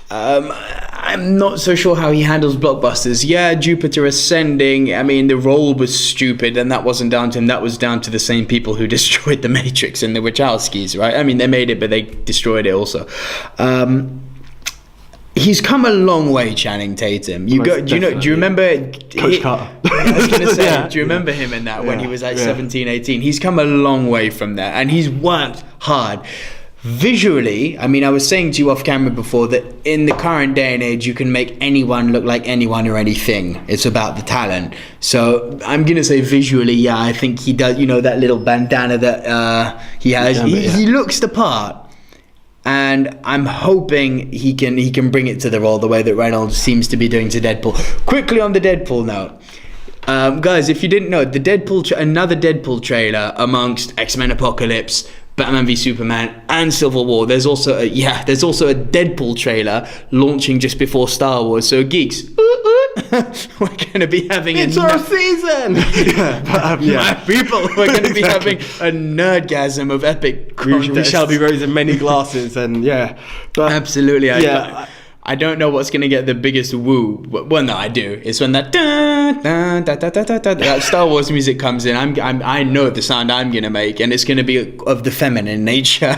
I'm not so sure how he handles blockbusters. Jupiter Ascending, I mean, the role was stupid, and that wasn't down to him. That was down to the same people who destroyed The Matrix and the Wachowskis, right? I mean, they made it, but they destroyed it also. He's come a long way, Channing Tatum. Do you remember Coach Carter? I was going to say, do you remember him in that when he was like 17, 18? He's come a long way from that, and he's worked hard. visually, I mean, I was saying to you off camera before that in the current day and age, you can make anyone look like anyone or anything. It's about the talent. So I'm going to say visually, yeah, I think he does, that little bandana that he has. He looks the part. And I'm hoping he can bring it to the role the way that Reynolds seems to be doing to Deadpool. Quickly on the Deadpool note. Guys, if you didn't know, another Deadpool trailer amongst X-Men Apocalypse, Batman v Superman, and Civil War. There's also a Deadpool trailer launching just before Star Wars. So geeks, we're going to be having our season. My people, we're going to be having a nerdgasm of epic content. We shall be raising many glasses, and but absolutely. I don't know what's going to get the biggest woo. Well, no, I do. It's when that that Star Wars music comes in. I know the sound I'm going to make, and it's going to be of the feminine nature.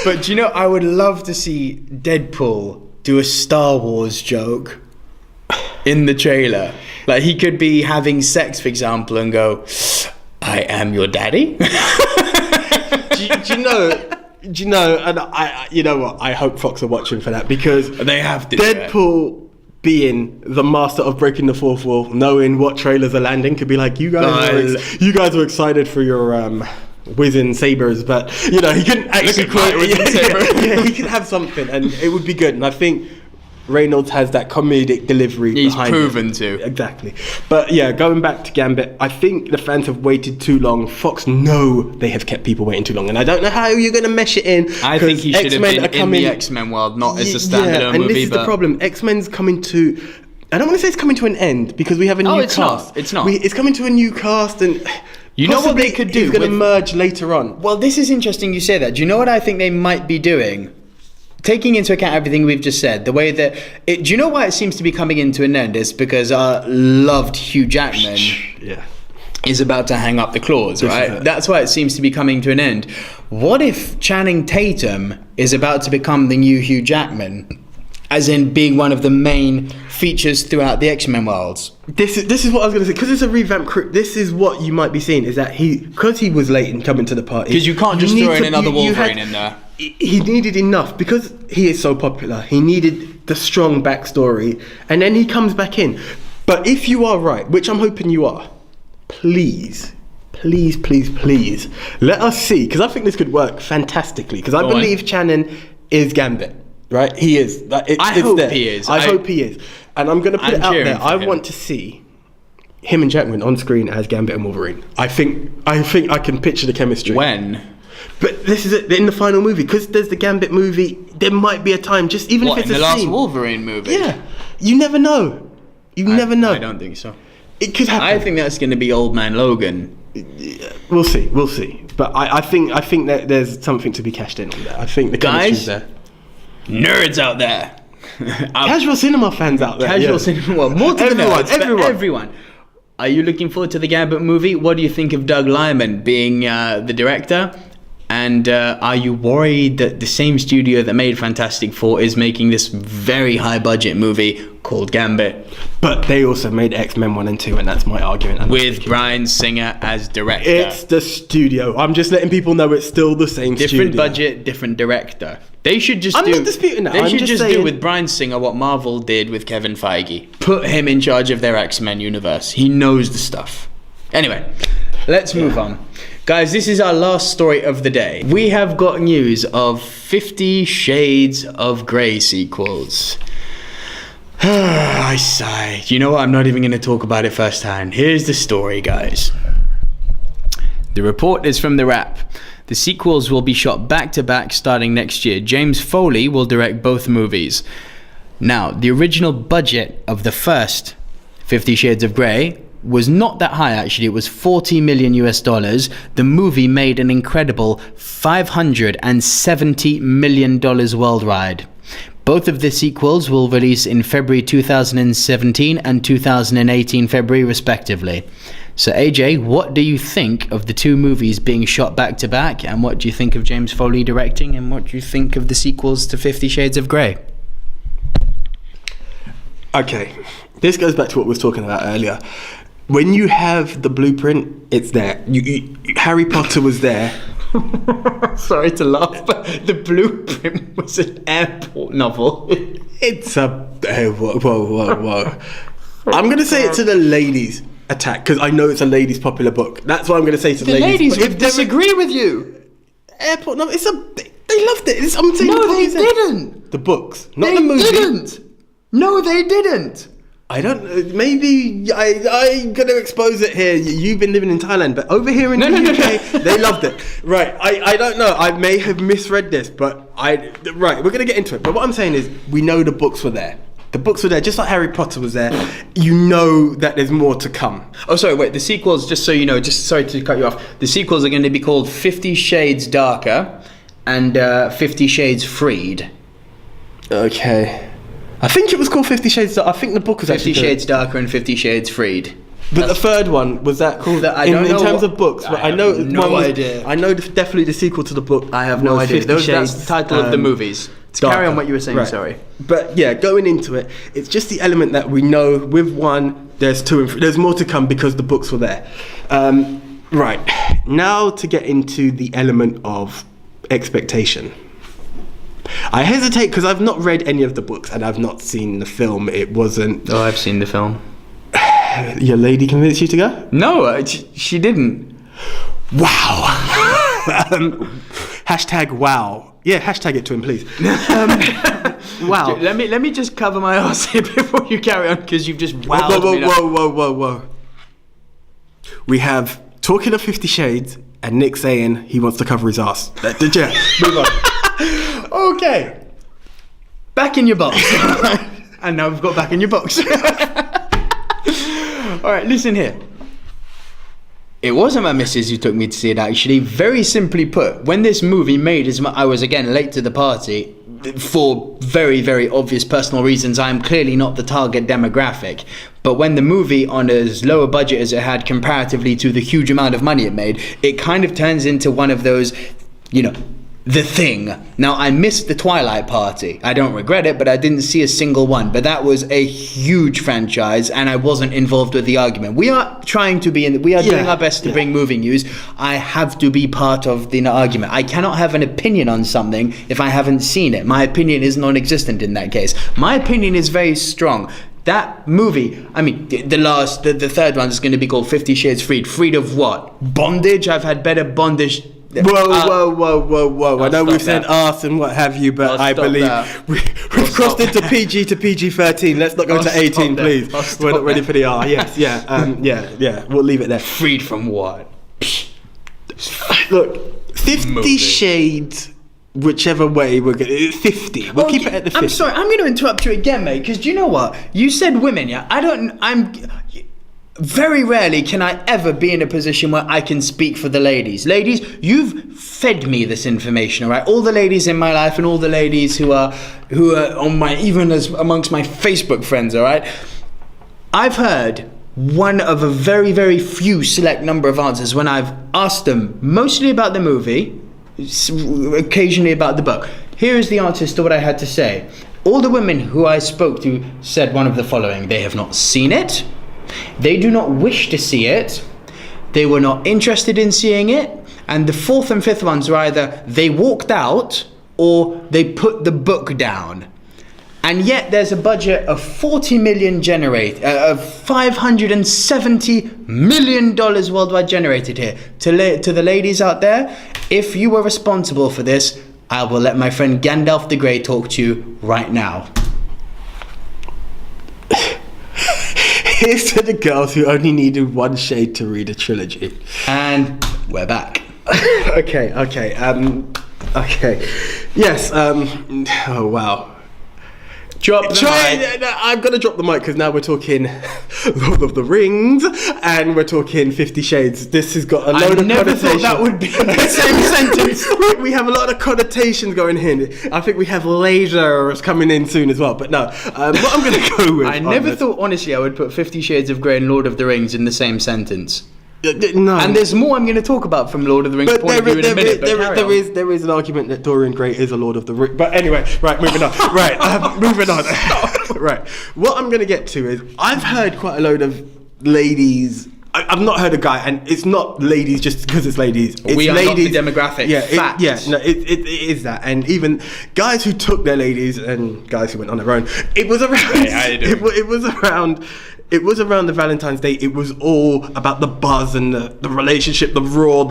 But I would love to see Deadpool do a Star Wars joke in the trailer. Like he could be having sex, for example, and go, "I am your daddy." Do you know? And you know what? I hope Fox are watching for that, because they have to. Deadpool, being the master of breaking the fourth wall, knowing what trailers are landing, could be like, you guys were excited for your whizzing sabers, but he couldn't actually quote it. He could have something, and it would be good. And I think Reynolds has that comedic delivery. He's behind proven it. to. Exactly. But going back to Gambit, I think the fans have waited too long. Fox know they have kept people waiting too long, and I don't know how you're going to mesh it in. I think he should have been in the X-Men world, not as a standalone movie. And this is the problem. X-Men's coming to... I don't want to say it's coming to an end, because we have a new cast. It's not. It's coming to a new cast, and... You know what they could do? It's going to merge later on. Well, this is interesting you say that. Do you know what I think they might be doing? Taking into account everything we've just said, the way that do you know why it seems to be coming into an end? Is because our loved Hugh Jackman is about to hang up the claws, right? That's why it seems to be coming to an end. What if Channing Tatum is about to become the new Hugh Jackman, as in being one of the main features throughout the X-Men worlds? This is what I was going to say, because it's a revamped crew. This is what you might be seeing, is that because he was late in coming to the party. Because you can't just throw in another Wolverine in there. He needed enough, because he is so popular. He needed the strong backstory, and then he comes back in. But if you are right, which I'm hoping you are, please, let us see, because I think this could work fantastically. Because I believe Channing is Gambit, right? He is. I hope he is. I hope he is, and I'm going to put it out there. I want to see him and Jackman on screen as Gambit and Wolverine. I think I can picture the chemistry. When? But this is it, in the final movie, because there's the Gambit movie. There might be a time, just even if it's in the last scene. Wolverine movie. Yeah, you never know. You never know. I don't think so. It could happen. I think that's going to be Old Man Logan. We'll see. But I think that there's something to be cashed in on that. I think the chemistry's there. Nerds out there. Casual cinema fans out there. Casual cinema. Well, more to everyone. Are you looking forward to the Gambit movie? What do you think of Doug Liman being the director? And are you worried that the same studio that made Fantastic Four is making this very high budget movie called Gambit? But they also made X-Men 1 and 2, and that's my argument. With Bryan Singer as director. It's the studio. I'm just letting people know it's still the same studio. Different budget, different director. They should just I'm not disputing that. They should just do with Bryan Singer what Marvel did with Kevin Feige. Put him in charge of their X-Men universe. He knows the stuff. Anyway, let's move on. Guys, this is our last story of the day. We have got news of 50 Shades of Grey sequels. I sigh. You know what? I'm not even going to talk about it firsthand. Here's the story, guys. The report is from The Wrap. The sequels will be shot back-to-back starting next year. James Foley will direct both movies. Now, the original budget of the first 50 Shades of Grey was not that high, actually. It was $40 million. The movie made an incredible $570 million worldwide. Both of the sequels will release in February 2017 and 2018 February respectively. So AJ, what do you think of the two movies being shot back to back, and what do you think of James Foley directing, and what do you think of the sequels to 50 Shades of Grey? Okay, this goes back to what we was talking about earlier. When you have the blueprint, it's there. Harry Potter was there. Sorry to laugh, but the Blueprint was an airport novel. It's a whoa. I'm going to say it to the ladies attack because I know it's a ladies popular book. That's what I'm going to say to the ladies. Would disagree with you. Airport novel. They loved it. I'm saying No, they didn't. The books, not They the movie. didn't. No, they didn't. I don't know. Maybe I'm going to expose it here. You've been living in Thailand, but over here in the UK, they loved it. Right. I don't know. I may have misread this, but right. We're going to get into it. But what I'm saying is, we know the books were there. The books were there, just like Harry Potter was there. You know that there's more to come. Oh, sorry, wait. The sequels, just so you know, just sorry to cut you off. The sequels are going to be called 50 Shades Darker and 50 Shades Freed. Okay. I think it was called 50 Shades Darker. I think the book was 50 actually... Shades Darker and 50 Shades Freed. But the third one, was that called... in terms of books, but I know... no idea. I know definitely the sequel to the book. I have no idea. 50 That's the title of the movies. Carry on what you were saying, right. Sorry. But yeah, going into it, it's just the element that we know with one, there's two and three. There's more to come because the books were there. Right, now to get into the element of expectation. I hesitate because I've not read any of the books and I've not seen the film. It wasn't... Oh, I've seen the film. Your lady convinced you to go? No, she didn't. Wow. Hashtag wow. Yeah, hashtag it to him, please. Wow. Let me just cover my arse here before you carry on, because you've just wowed me. Whoa. We have talking of 50 Shades and Nick saying he wants to cover his ass. Did you? Move on. Okay. Back in your box. And now we've got back in your box. Alright, listen here. It wasn't my missus who took me to see it, actually. Very simply put, when this movie made, I was again late to the party for very, very obvious personal reasons. I'm clearly not the target demographic. But when the movie, on as low a budget as it had comparatively to the huge amount of money it made, it kind of turns into one of those, The Thing. Now, I missed the Twilight Party. I don't regret it, but I didn't see a single one. But that was a huge franchise, and I wasn't involved with the argument. We are trying to be doing our best to bring movie news. I have to be part of the argument. I cannot have an opinion on something if I haven't seen it. My opinion is non-existent in that case. My opinion is very strong. That movie, I mean, the third one is going to be called 50 Shades Freed. Freed of what? Bondage? I've had better bondage. Whoa. I know we've said arse and what have you, but I believe we've crossed into PG to PG-13. Let's not go to 18, please. We're not ready for the R. Yes, yeah. We'll leave it there. Freed from what? Look, 50 Shades, whichever way we're going to... 50. We'll keep it at the 50. I'm sorry, I'm going to interrupt you again, mate, because do you know what? You said women, yeah? Very rarely can I ever be in a position where I can speak for the ladies. Ladies, you've fed me this information, all right? All the ladies in my life and all the ladies who are on my, even as amongst my Facebook friends, all right? I've heard one of a very, very few select number of answers when I've asked them mostly about the movie, occasionally about the book. Here is the answers to what I had to say. All the women who I spoke to said one of the following: they have not seen it. They do not wish to see it. They were not interested in seeing it. And the fourth and fifth ones were either they walked out or they put the book down. And yet there's a budget of $570 million worldwide generated here. To the ladies out there, if you were responsible for this, I will let my friend Gandalf the Grey talk to you right now. Here's to the girls who only needed one shade to read a trilogy. And we're back. Okay. Yes. Oh wow. I'm going to drop the mic because now we're talking Lord of the Rings and we're talking 50 Shades. This has got a load of connotations. I never thought that would be the same sentence. We have a lot of connotations going in. I think we have lasers coming in soon as well. But no, what I'm going to go with... I never thought, honestly, I would put 50 Shades of Grey and Lord of the Rings in the same sentence. No. And there's more I'm going to talk about from Lord of the Rings point of view in a minute. There is an argument that Dorian Gray is a Lord of the Rings. But anyway, right, moving on. Moving on. Right. What I'm going to get to is I've heard quite a load of ladies I've not heard a guy, and it's not ladies just because it's ladies. It's we are ladies, not the demographic. Yeah, Facts. it is that, and even guys who took their ladies and guys who went on their own. It was around. It was around the Valentine's Day. It was all about the buzz and the relationship, the raw,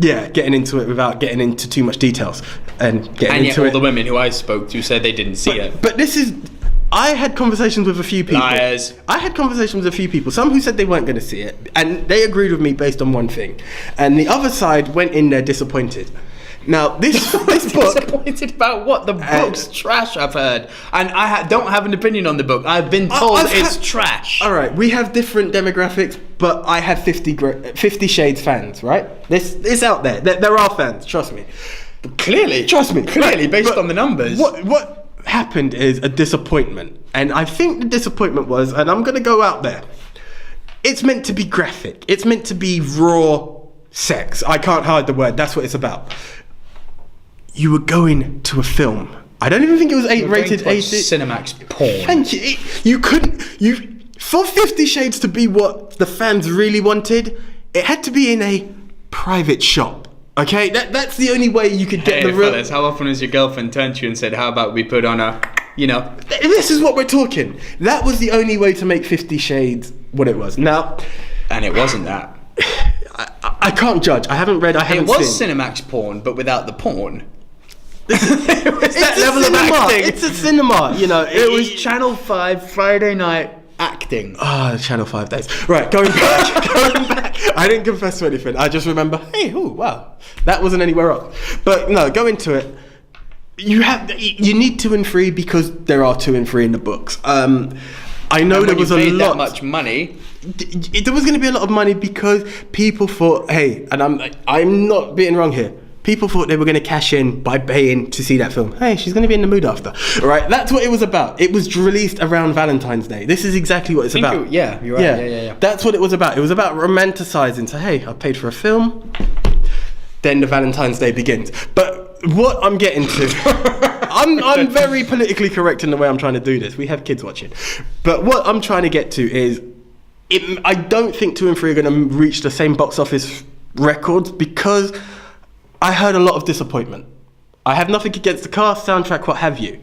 getting into it without getting into too much details and getting and into yet it. all the women who I spoke to said they didn't see it. But this is. I had conversations with a few people. Liars. I had conversations with a few people. Some who said they weren't going to see it, and they agreed with me based on one thing, and the other side went in there disappointed. Now this book. Disappointed about what? The book's trash, I've heard, and I don't have an opinion on the book. I've been told it's trash. All right, we have different demographics, but I have 50 Shades fans. Right, this out there. There are fans. Trust me. Clearly, based on the numbers. What happened is a disappointment, and I think the disappointment was, and I'm gonna go out there, it's meant to be graphic, it's meant to be raw sex. I can't hide the word. That's what it's about. You were going to a film. I don't even think it was rated 18. Cinemax porn. Thank you. You couldn't. For 50 Shades to be what the fans really wanted, it had to be in a private shop. Okay, that's the only way you could get the real. Fellas, how often has your girlfriend turned to you and said, "How about we put on a, This is what we're talking. That was the only way to make 50 Shades what it was. Now, and it wasn't that. I can't judge. I haven't read. I haven't seen. It was Cinemax porn, but without the porn. It's that level of acting. It's a cinema. It was Channel 5 Friday night acting. Channel 5 days. Right, going back. I didn't confess to anything. I just remember, hey, wow, that wasn't anywhere else. But no, go into it. You need 2 and 3 because there are 2 and 3 in the books. I know there was a lot. That much money. There was going to be a lot of money because people thought, hey, and I'm not being wrong here. People thought they were going to cash in by paying to see that film. Hey, she's going to be in the mood after. Right? That's what it was about. It was released around Valentine's Day. This is exactly what it's about. You're right. Yeah. That's what it was about. It was about romanticizing. So, hey, I paid for a film. Then the Valentine's Day begins. But what I'm getting to... I'm very politically correct in the way I'm trying to do this. We have kids watching. But what I'm trying to get to is... I don't think 2 and 3 are going to reach the same box office records because... I heard a lot of disappointment. I have nothing against the cast, soundtrack, what have you.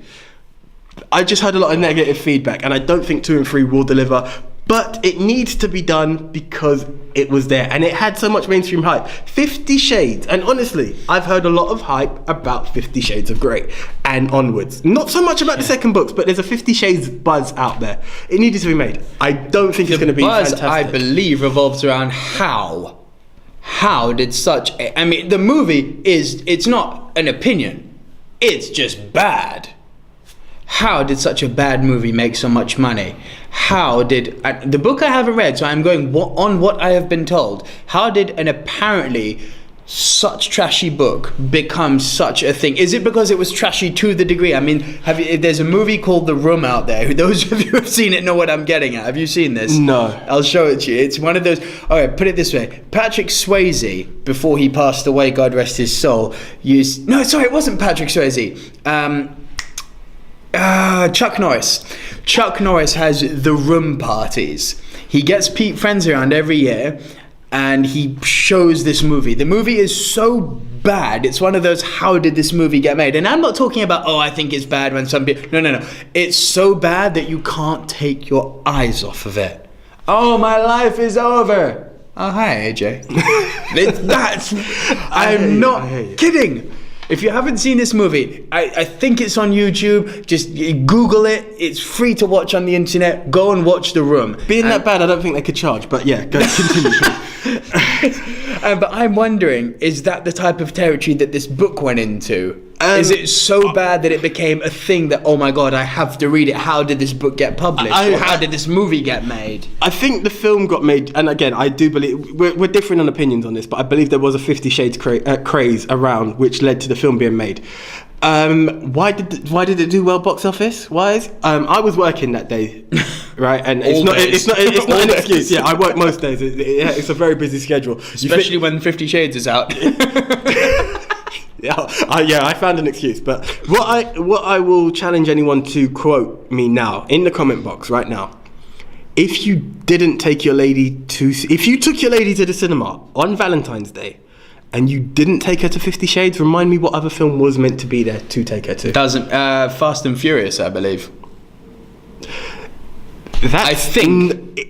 I just heard a lot of negative feedback, and I don't think 2 and 3 will deliver. But it needs to be done because it was there, and it had so much mainstream hype. 50 Shades, and honestly, I've heard a lot of hype about 50 Shades of Grey and onwards. Not so much about the second books, but there's a 50 Shades buzz out there. It needed to be made. I don't think it's going to be fantastic. I believe, revolves around how did such the movie it's not an opinion, it's just bad. How did such a bad movie make so much money? How did the book I haven't read, so I'm going on what I have been told. How did an apparently such trashy book become such a thing? Is it because it was trashy to the degree? I mean, there's a movie called The Room out there. Those of you who have seen it know what I'm getting at. Have you seen this? No. I'll show it to you. It's one of those... Alright, put it this way. Patrick Swayze, before he passed away, God rest his soul, used... No, sorry, it wasn't Patrick Swayze. Chuck Norris. Chuck Norris has The Room parties. He gets friends around every year, and he shows this movie. The movie is so bad. It's one of those, how did this movie get made? And I'm not talking about, I think it's bad when some people... No. It's so bad that you can't take your eyes off of it. Oh, my life is over. Oh, hi, AJ. I'm not kidding. If you haven't seen this movie, I think it's on YouTube. Just Google it. It's free to watch on the internet. Go and watch The Room. Being that bad, I don't think they could charge. But yeah, go continue. But I'm wondering, is that the type of territory that this book went into? Is it so bad that it became a thing that, oh my God, I have to read it? How did this book get published? Or how did this movie get made? I think the film got made, and again, I do believe, we're differing on opinions on this, but I believe there was a 50 Shades craze around, which led to the film being made. Why did it do well box office wise? I was working that day, right? And it's not an excuse. Yeah, I work most days. It's a very busy schedule, especially when 50 Shades is out. Yeah, I found an excuse. But what I will challenge anyone to quote me now in the comment box right now if you didn't take your lady if you took your lady to the cinema on Valentine's Day and you didn't take her to 50 Shades, remind me what other film was meant to be there to take her to? Doesn't Fast and Furious, I believe. I think.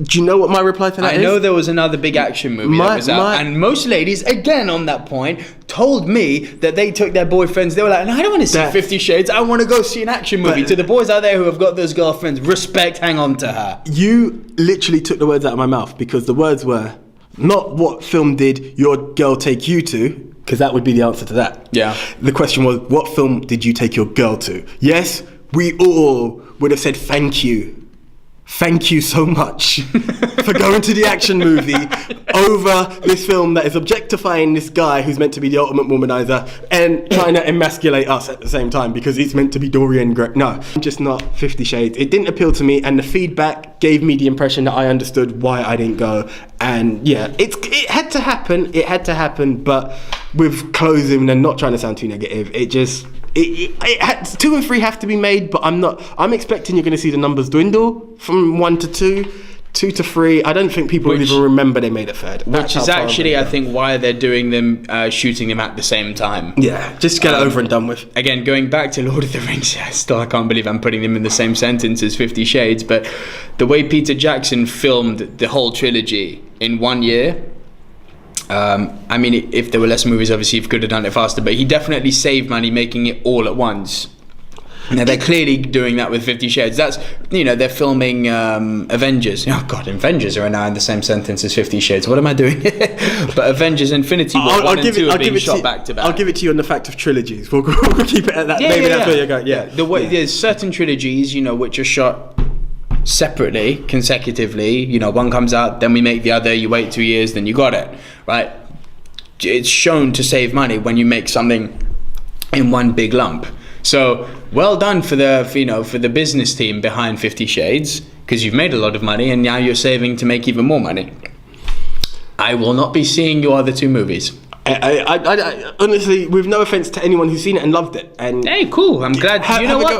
Do you know what my reply to that is? I know there was another big action movie that was out, and most ladies, again on that point, told me that they took their boyfriends. They were like, "No, I don't want to see 50 Shades. I want to go see an action movie." To the boys out there who have got those girlfriends, respect, hang on to her. You literally took the words out of my mouth, because the words were not what film did your girl take you to, because that would be the answer to that. Yeah. The question was, what film did you take your girl to? Yes, we all would have said thank you. Thank you so much for going to the action movie over this film that is objectifying this guy who's meant to be the ultimate womanizer and trying to emasculate us at the same time because he's meant to be Dorian Gray. No, I'm just not 50 Shades. It didn't appeal to me, and the feedback gave me the impression that I understood why I didn't go. And yeah, it had to happen. It had to happen, but with closing and not trying to sound too negative, it had 2 and 3 have to be made, but I'm expecting you're going to see the numbers dwindle from 1 to 2, 2 to 3. I don't think people will even remember they made a third. Which is actually, I think, why they're doing them, shooting them at the same time. Yeah, just get it over and done with. Again, going back to Lord of the Rings, I can't believe I'm putting them in the same sentence as 50 Shades, but the way Peter Jackson filmed the whole trilogy in 1 year, I mean, if there were less movies, obviously he could have done it faster, but he definitely saved money making it all at once. Now they're clearly doing that with 50 Shades. That's, they're filming Avengers. Oh God, Avengers are now in the same sentence as 50 Shades. What am I doing? But Avengers Infinity War 1 and 2 are being shot back to back. I'll give it to you on the fact of trilogies. We'll keep it at that. Maybe that's where you're going. Yeah. There's certain trilogies, which are shot separately, consecutively. One comes out, then we make the other, you wait 2 years, then you got it, right? It's shown to save money when you make something in one big lump. So well done for the business team behind 50 Shades, because you've made a lot of money and now you're saving to make even more money. I will not be seeing your other 2 movies. I honestly, with no offense to anyone who's seen it and loved it, and hey, cool. I'm glad.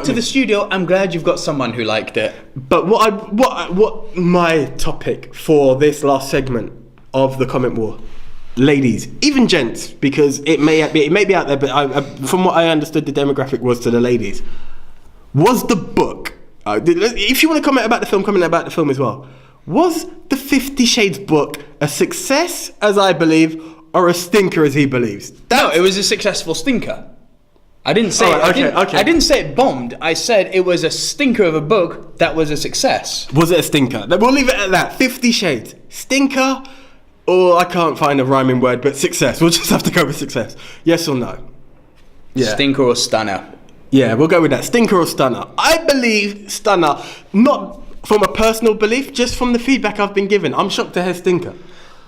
To the studio, I'm glad you've got someone who liked it. But what my topic for this last segment of the comment war, ladies, even gents, because it may be out there, but from what I understood, the demographic was to the ladies. Was the book? If you want to comment about the film as well. Was the 50 Shades book a success, as I believe, or a stinker, as he believes? No, it was a successful stinker. I didn't say okay. I didn't say it bombed. I said it was a stinker of a book that was a success. Was it a stinker? We'll leave it at that. 50 Shades. Stinker, or I can't find a rhyming word, but success. We'll just have to go with success. Yes or no? Yeah. Stinker or stunner? Yeah, we'll go with that. Stinker or stunner? I believe stunner, not from a personal belief, just from the feedback I've been given. I'm shocked to hear stinker.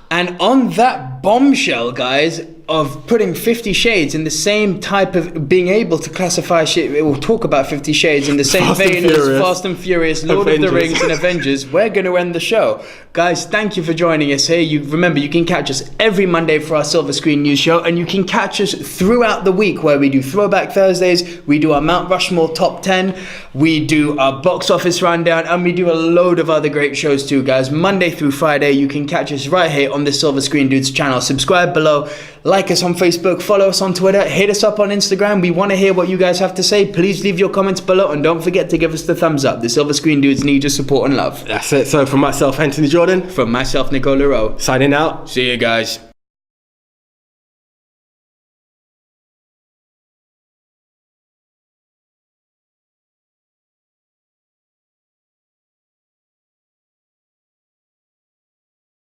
And on that bombshell, guys, of putting 50 Shades in the same type of being able to classify shit, we'll talk about 50 Shades in the same vein as Fast and Furious, Lord of the Rings and Avengers, we're going to end the show. Guys, thank you for joining us here. Remember, you can catch us every Monday for our Silver Screen News show, and you can catch us throughout the week where we do Throwback Thursdays, we do our Mount Rushmore Top 10, we do our box office rundown, and we do a load of other great shows too, guys. Monday through Friday, you can catch us right here on the Silver Screen Dudes channel. Subscribe below, like us on Facebook, follow us on Twitter, hit us up on Instagram. We want to hear what you guys have to say. Please leave your comments below, and don't forget to give us the thumbs up. The Silver Screen Dudes need your support and love. That's it. So from myself, Anthony Jordan. From myself, Nicole Leroux. Signing out. See you guys.